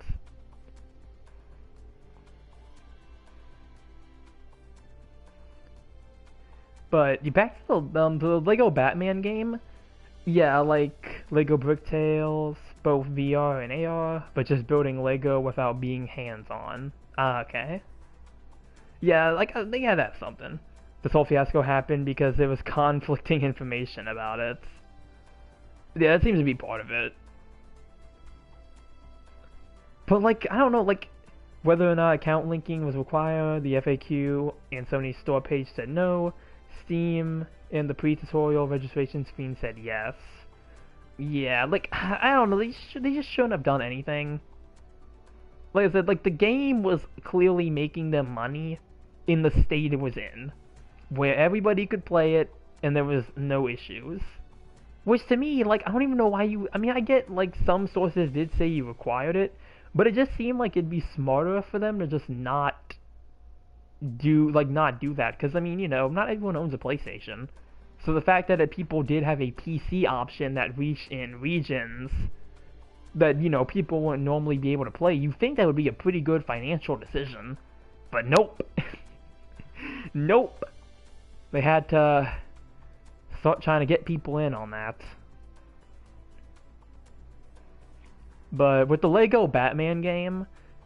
But back to the Lego Batman game, yeah, like Lego Bricktales, both VR and AR, but just building Lego without being hands-on. Okay. Yeah, like, yeah, that's something. This whole fiasco happened because there was conflicting information about it. Yeah, that seems to be part of it. But, like, I don't know, like, whether or not account linking was required, the FAQ and Sony's store page said no. Steam and the pre-tutorial registration screen said yes. Yeah, like, I don't know, they just shouldn't have done anything. Like I said, like, the game was clearly making them money in the state it was in, where everybody could play it and there was no issues. Which to me, like, I don't even know why you... I mean, I get, like, some sources did say you required it, but it just seemed like it'd be smarter for them to just not do that, because I mean, you know, not everyone owns a PlayStation, so the fact that people did have a PC option that reached in regions that, you know, people wouldn't normally be able to play, you think that would be a pretty good financial decision, but nope. Nope. They had to start trying to get people in on that. But with the Lego Batman game,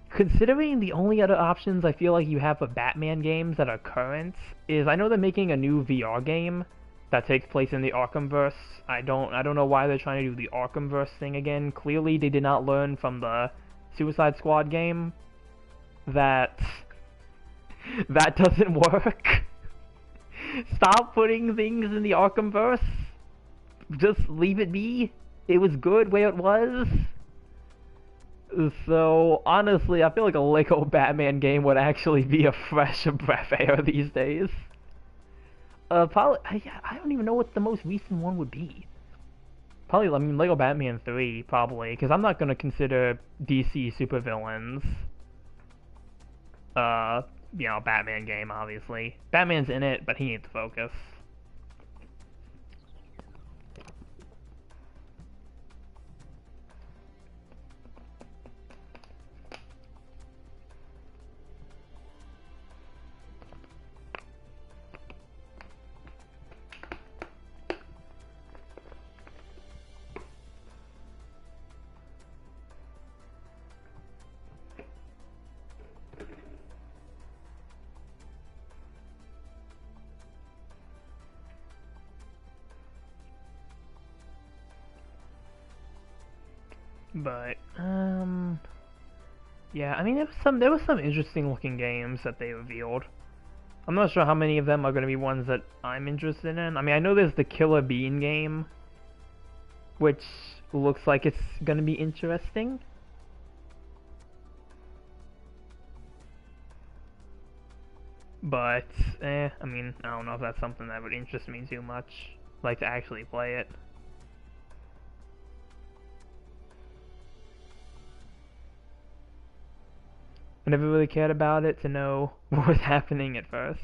considering the only other options I feel like you have for Batman games that are current is, I know they're making a new VR game that takes place in the Arkhamverse. I don't know why they're trying to do the Arkhamverse thing again. Clearly they did not learn from the Suicide Squad game that that doesn't work. Stop putting things in the Arkhamverse. Just leave it be. It was good where it was. So, honestly, I feel like a Lego Batman game would actually be a fresh breath of air these days. Probably, I don't even know what the most recent one would be. Probably, I mean, Lego Batman 3, probably, because I'm not going to consider DC supervillains, uh, Batman game, obviously. Batman's in it, but he ain't the focus. But, yeah, I mean, there was some interesting looking games that they revealed. I'm not sure how many of them are going to be ones that I'm interested in. I mean, I know there's the Killer Bean game, which looks like it's going to be interesting. But, I mean, I don't know if that's something that would interest me too much, like to actually play it. I never really cared about it to know what was happening at first.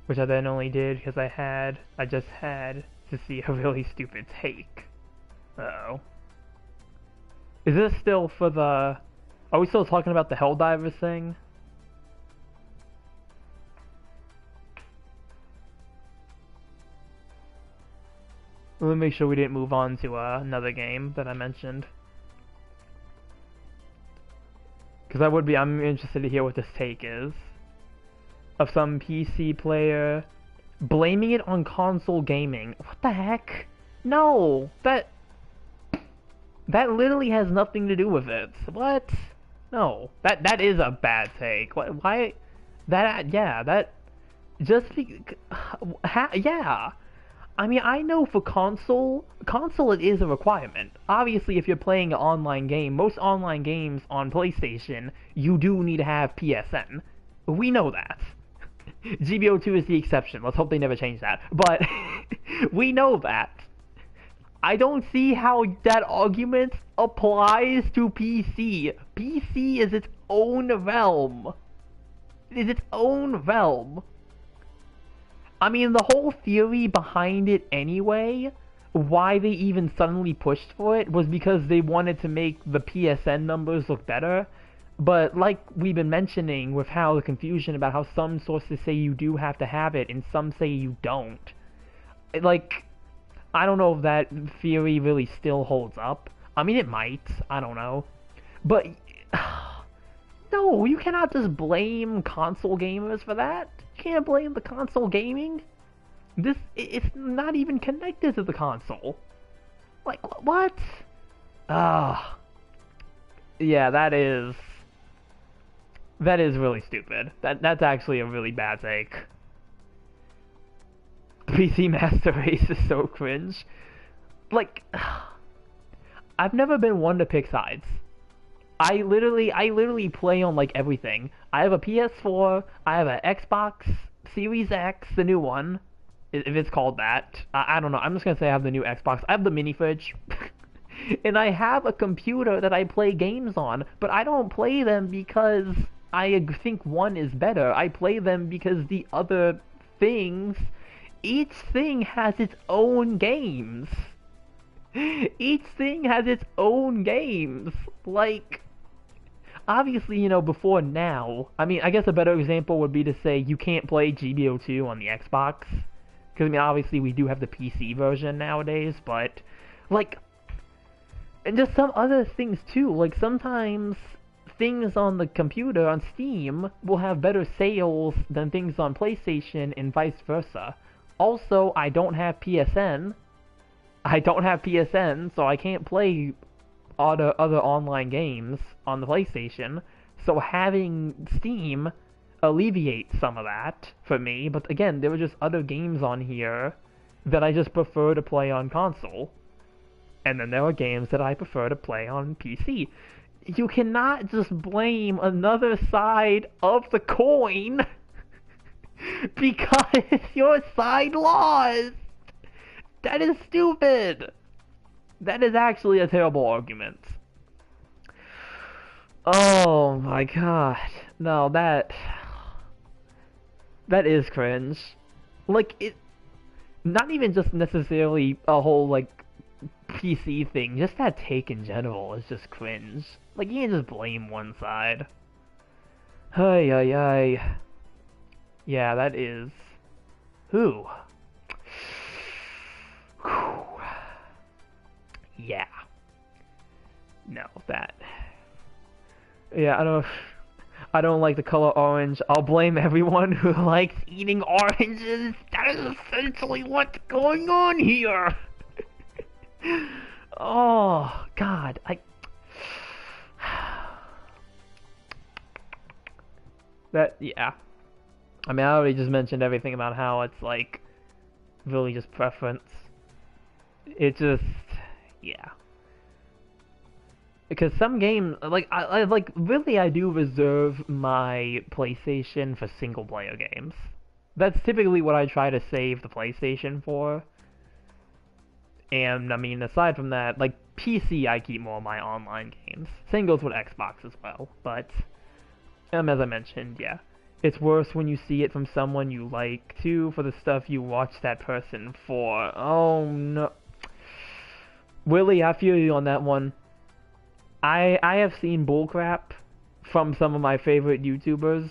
Which I then only did because I just had to see a really stupid take. Uh-oh. Is this still for the... Are we still talking about the Helldivers thing? Let me make sure we didn't move on to another game that I mentioned. Because I'm interested to hear what this take is. Of some PC player blaming it on console gaming. What the heck? No! That literally has nothing to do with it. What? No. That is a bad take. Why? That... Just be... Yeah. I mean, I know for console it is a requirement. Obviously, if you're playing an online game, most online games on PlayStation, you do need to have PSN. We know that. GBO2 is the exception. Let's hope they never change that. But we know that. I don't see how that argument applies to PC. PC is its own realm. It is its own realm. I mean, the whole theory behind it anyway, why they even suddenly pushed for it, was because they wanted to make the PSN numbers look better. But like we've been mentioning with how the confusion about how some sources say you do have to have it and some say you don't. Like, I don't know if that theory really still holds up. I mean, it might. I don't know. But, no, you cannot just blame console gamers for that. You can't blame the console gaming. It's not even connected to the console. Like, what? Yeah, that is really stupid. That's actually a really bad take. PC Master Race is so cringe. Like, I've never been one to pick sides. I literally play on like everything. I have a PS4, I have an Xbox Series X, the new one, if it's called that. I don't know, I'm just gonna say I have the new Xbox. I have the mini fridge. And I have a computer that I play games on, but I don't play them because I think one is better. I play them because the other things, each thing has its own games. Each thing has its own games. Like, obviously, you know, before now, I mean, I guess a better example would be to say you can't play GBO2 on the Xbox. Because, I mean, obviously we do have the PC version nowadays, but, like, and just some other things too, like sometimes things on the computer, on Steam, will have better sales than things on PlayStation and vice versa. Also, I don't have PSN. So I can't play other online games on the PlayStation. So having Steam alleviate some of that for me, but again, there were just other games on here that I just prefer to play on console. And then there are games that I prefer to play on PC. You cannot just blame another side of the coin because your side lost. That is stupid. That is actually a terrible argument. Oh my god. No, that is cringe. Like, it, not even just necessarily a whole, like, PC thing, just that take in general is just cringe. Like, you can't just blame one side. Hey, ay, ay. Yeah, that is... Who? Yeah. No, that... Yeah, I don't like the color orange. I'll blame everyone who likes eating oranges. That is essentially what's going on here. Oh, God, yeah. I mean, I already just mentioned everything about how it's, like, really just preference. It just, yeah. Because some games, like, really I do reserve my PlayStation for single-player games. That's typically what I try to save the PlayStation for. And, I mean, aside from that, like, PC, I keep more of my online games. Same goes with Xbox as well, but, as I mentioned, yeah. It's worse when you see it from someone you like, too, for the stuff you watch that person for. Oh, no. Willie, I feel you on that one. I have seen bullcrap from some of my favorite YouTubers,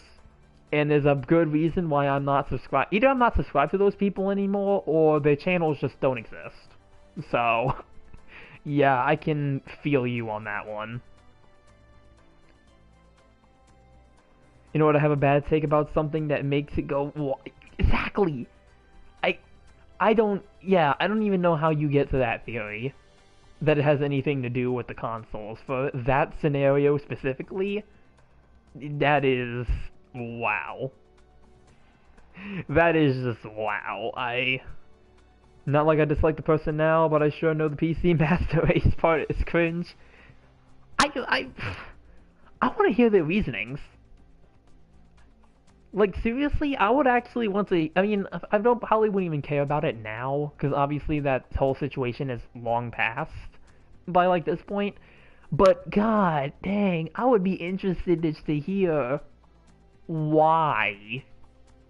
and there's a good reason why I'm not subscribed. Either I'm not subscribed to those people anymore, or their channels just don't exist. So, yeah, I can feel you on that one. In order to have a bad take about something that makes it go, well, exactly. I don't even know how you get to that theory. That it has anything to do with the consoles. For that scenario specifically, that is, wow. That is just, wow. Not like I dislike the person now, but I sure know the PC Master Race part is cringe. I want to hear their reasonings. Like, seriously, I would actually want to... I mean, I probably wouldn't even care about it now, because obviously that whole situation is long past by, like, this point. But, god dang, I would be interested just to hear why.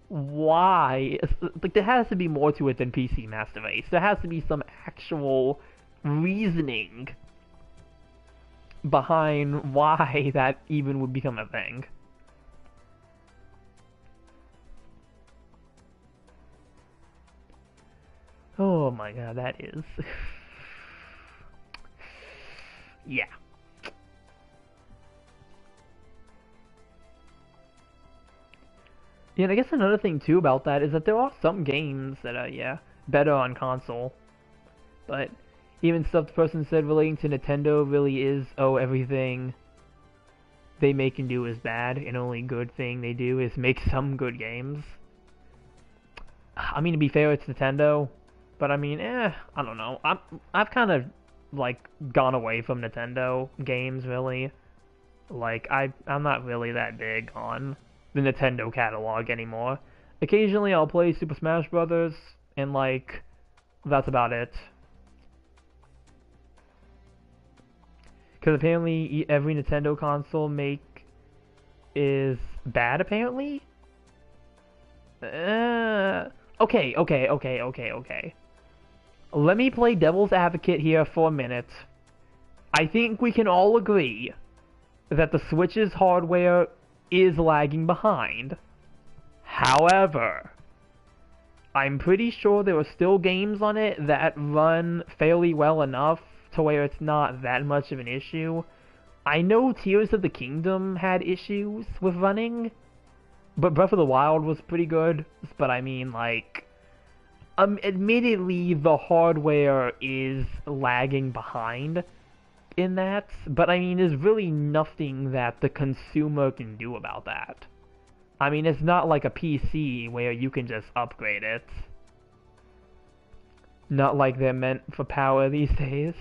Why? Like, there has to be more to it than PC Master Race. There has to be some actual reasoning behind why that even would become a thing. Oh my god, that is... yeah. Yeah, and I guess another thing too about that is that there are some games that are, yeah, better on console. But even stuff the person said relating to Nintendo really is, oh, everything they make and do is bad, and only good thing they do is make some good games. I mean, to be fair, it's Nintendo. But I mean, I don't know. I've kind of, like, gone away from Nintendo games, really. Like, I'm not really that big on the Nintendo catalog anymore. Occasionally I'll play Super Smash Brothers, and, like, that's about it. Because apparently every Nintendo console make is bad, apparently? Okay. Let me play devil's advocate here for a minute. I think we can all agree that the Switch's hardware is lagging behind. However, I'm pretty sure there are still games on it that run fairly well enough to where it's not that much of an issue. I know Tears of the Kingdom had issues with running, but Breath of the Wild was pretty good. But I mean, like... admittedly, the hardware is lagging behind, in that, but I mean, there's really nothing that the consumer can do about that. I mean, it's not like a PC where you can just upgrade it. Not like they're meant for power these days.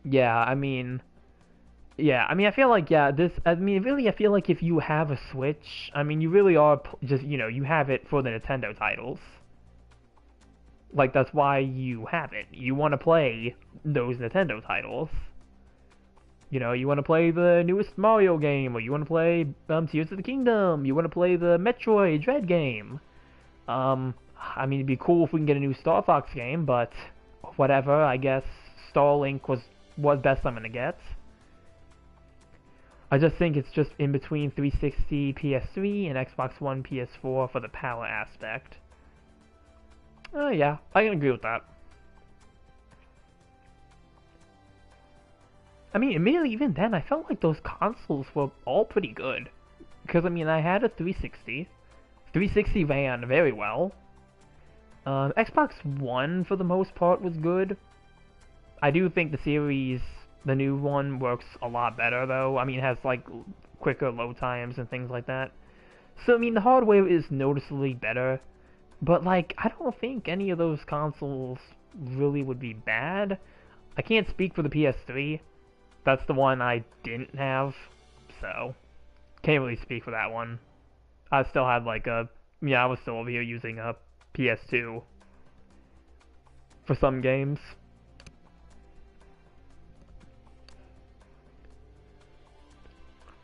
Yeah, I mean... Yeah, I mean, I feel like, yeah, I mean, really, I feel like if you have a Switch, I mean, you really are just, you know, you have it for the Nintendo titles. Like, that's why you have it. You want to play those Nintendo titles. You know, you want to play the newest Mario game, or you want to play Tears of the Kingdom, you want to play the Metroid Dread game. I mean, it'd be cool if we can get a new Star Fox game, but whatever, I guess Starlink was best I'm gonna get. I just think it's just in between 360 PS3 and Xbox One PS4 for the power aspect. Yeah, I can agree with that. I mean, admittedly, even then, I felt like those consoles were all pretty good. Because, I mean, I had a 360. 360 ran very well. Xbox One, for the most part, was good. I do think the series, the new one, works a lot better, though. I mean, it has, like, quicker load times and things like that. So, I mean, the hardware is noticeably better. But, like, I don't think any of those consoles really would be bad. I can't speak for the PS3. That's the one I didn't have, so can't really speak for that one. I still had like I was still over here using a PS2 for some games.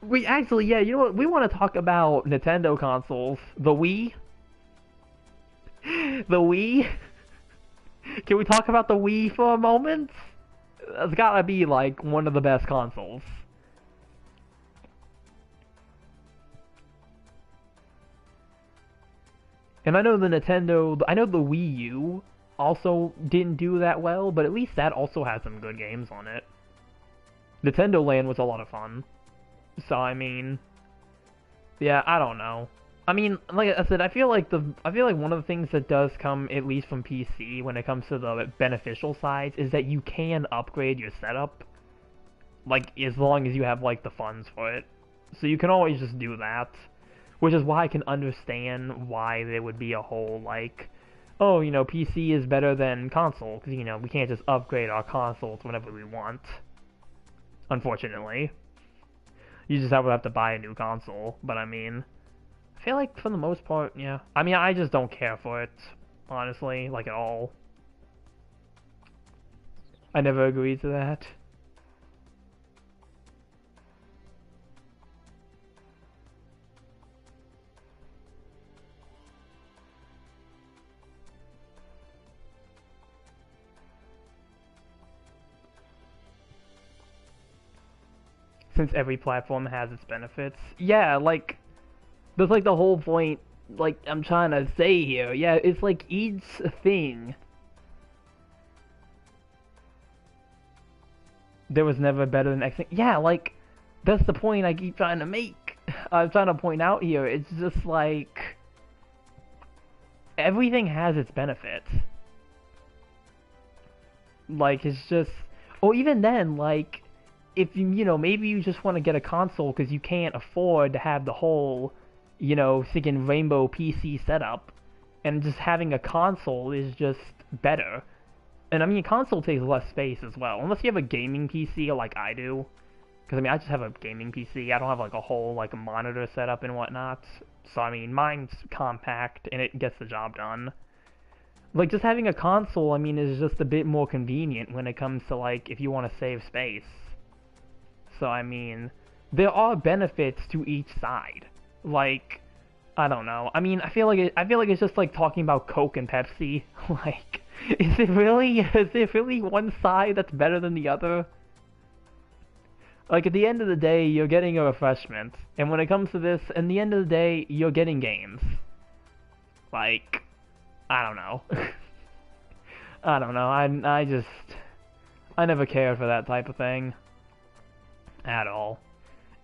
We actually, yeah, you know what? We want to talk about Nintendo consoles. The Wii? The Wii? Can we talk about the Wii for a moment? It's gotta be, like, one of the best consoles. And I know the Wii U also didn't do that well, but at least that also had some good games on it. Nintendo Land was a lot of fun. So, I mean... Yeah, I don't know. I mean, like I said, I feel like one of the things that does come, at least from PC, when it comes to the beneficial sides, is that you can upgrade your setup, like, as long as you have, like, the funds for it. So you can always just do that, which is why I can understand why there would be a whole, like, oh, you know, PC is better than console, because, you know, we can't just upgrade our consoles whenever we want, unfortunately. You just have to buy a new console, but I mean... I feel like, for the most part, yeah. I mean, I just don't care for it, honestly, like, at all. I never agreed to that. Since every platform has its benefits. Yeah, like... That's like the whole point, like, I'm trying to say here. Yeah, it's like each thing. There was never better than X thing. Yeah, like, that's the point I keep trying to make. I'm trying to point out here. It's just like... Everything has its benefits. Like, it's just... Or even then, like, if you know, maybe you just want to get a console because you can't afford to have the whole... you know, thinking rainbow PC setup, and just having a console is just better. And I mean, console takes less space as well, unless you have a gaming PC like I do. Because I mean, I just have a gaming PC. I don't have like a whole like a monitor setup and whatnot. So I mean, mine's compact and it gets the job done. Like just having a console, I mean, is just a bit more convenient when it comes to like if you want to save space. So I mean, there are benefits to each side. Like, I don't know. I mean, I feel like it's just like talking about Coke and Pepsi. Like, is it really one side that's better than the other? Like, at the end of the day, you're getting a refreshment, and when it comes to this, at the end of the day, you're getting games. Like, I don't know. I don't know. I never cared for that type of thing at all.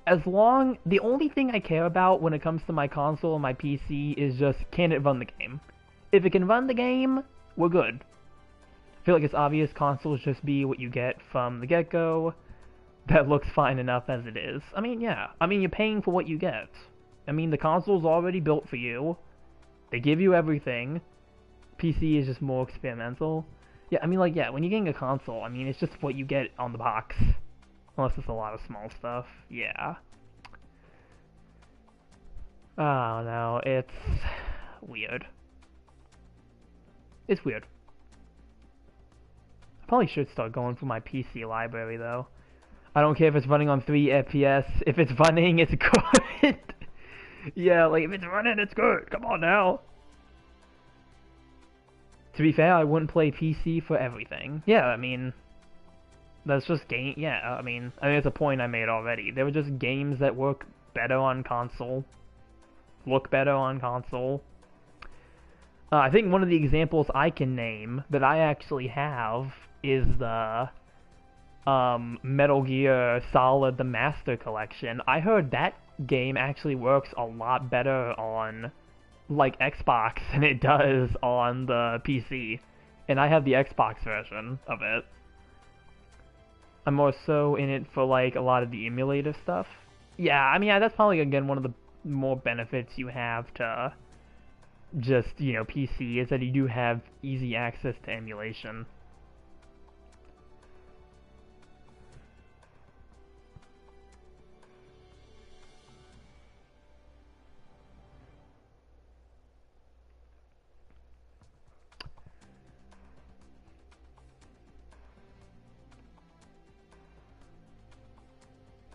The only thing I care about when it comes to my console and my PC is just, can it run the game? If it can run the game, we're good. I feel like it's obvious consoles just be what you get from the get-go. That looks fine enough as it is. I mean, yeah. I mean, you're paying for what you get. I mean, the console's already built for you. They give you everything. PC is just more experimental. Yeah, I mean, like, yeah, when you're getting a console, I mean, it's just what you get on the box. Unless it's a lot of small stuff. Yeah. Oh, no, it's weird. It's weird. I probably should start going through my PC library, though. I don't care if it's running on 3 FPS. If it's running, it's good. Yeah, like, if it's running, it's good. Come on now. To be fair, I wouldn't play PC for everything. Yeah, I mean, that's just game. Yeah, I mean, that's a point I made already. There were just games that work better on console, look better on console. I think one of the examples I can name that I actually have is the Metal Gear Solid The Master Collection. I heard that game actually works a lot better on like Xbox than it does on the PC, and I have the Xbox version of it. I'm more so in it for like a lot of the emulator stuff. Yeah, I mean, yeah, that's probably again one of the more benefits you have to just, you know, PC, is that you do have easy access to emulation.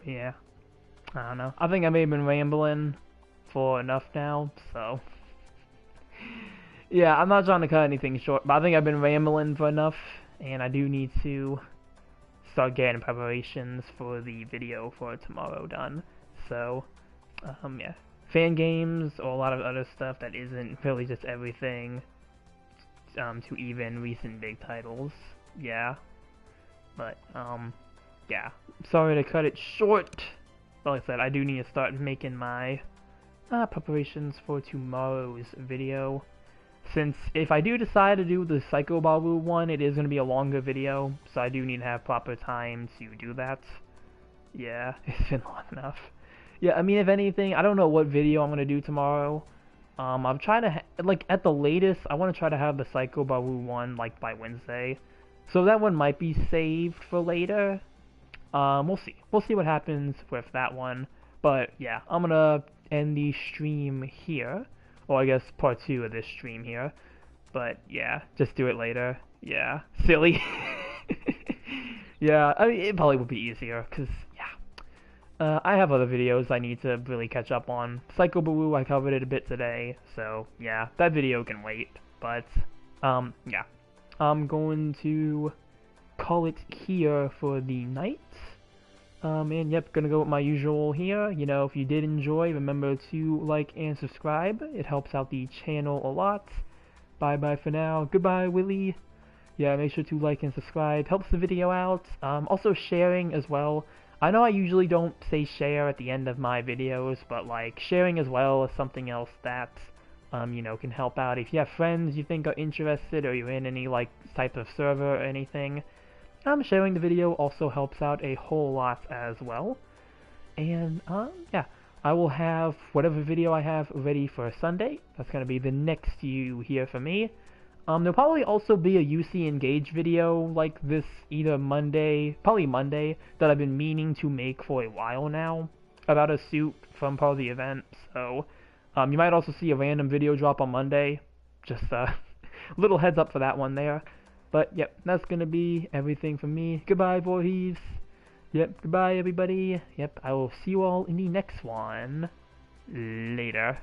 Yeah, I don't know. I think I may have been rambling for enough now, so yeah, I'm not trying to cut anything short, but I think I've been rambling for enough, and I do need to start getting preparations for the video for tomorrow done. So, yeah, fan games or a lot of other stuff that isn't really just everything, to even recent big titles. Yeah, but yeah, sorry to cut it short. Like I said, I do need to start making my preparations for tomorrow's video. Since if I do decide to do the Psycho Baru one, it is going to be a longer video, so I do need to have proper time to do that. Yeah, it's been long enough. Yeah, I mean, if anything, I don't know what video I'm going to do tomorrow. I'm trying to, like, at the latest, I want to try to have the Psycho Baru one, like, by Wednesday. So that one might be saved for later. We'll see. We'll see what happens with that one. But, yeah, I'm gonna end the stream here. Or I guess part 2 of this stream here. But, yeah, just do it later. Yeah, silly. Yeah, I mean, it probably would be easier, because, yeah. I have other videos I need to really catch up on. Psycho Baru, I covered it a bit today. So, yeah, that video can wait. But, yeah. I'm going to call it here for the night. And yep, gonna go with my usual here. You know, if you did enjoy, remember to like and subscribe. It helps out the channel a lot. Bye bye for now. Goodbye, Willie. Yeah, make sure to like and subscribe. Helps the video out. Also sharing as well. I know I usually don't say share at the end of my videos, but like sharing as well is something else that you know, can help out. If you have friends you think are interested, or you're in any like type of server or anything, sharing the video also helps out a whole lot as well. And yeah, I will have whatever video I have ready for Sunday. That's gonna be the next you hear from me. There'll probably also be a UC Engage video like this either Monday, probably Monday, that I've been meaning to make for a while now about a suit from part of the event. So you might also see a random video drop on Monday. Just a little heads up for that one there. But, yep, that's going to be everything from me. Goodbye, Voorhees. Yep, goodbye, everybody. Yep, I will see you all in the next one. Later.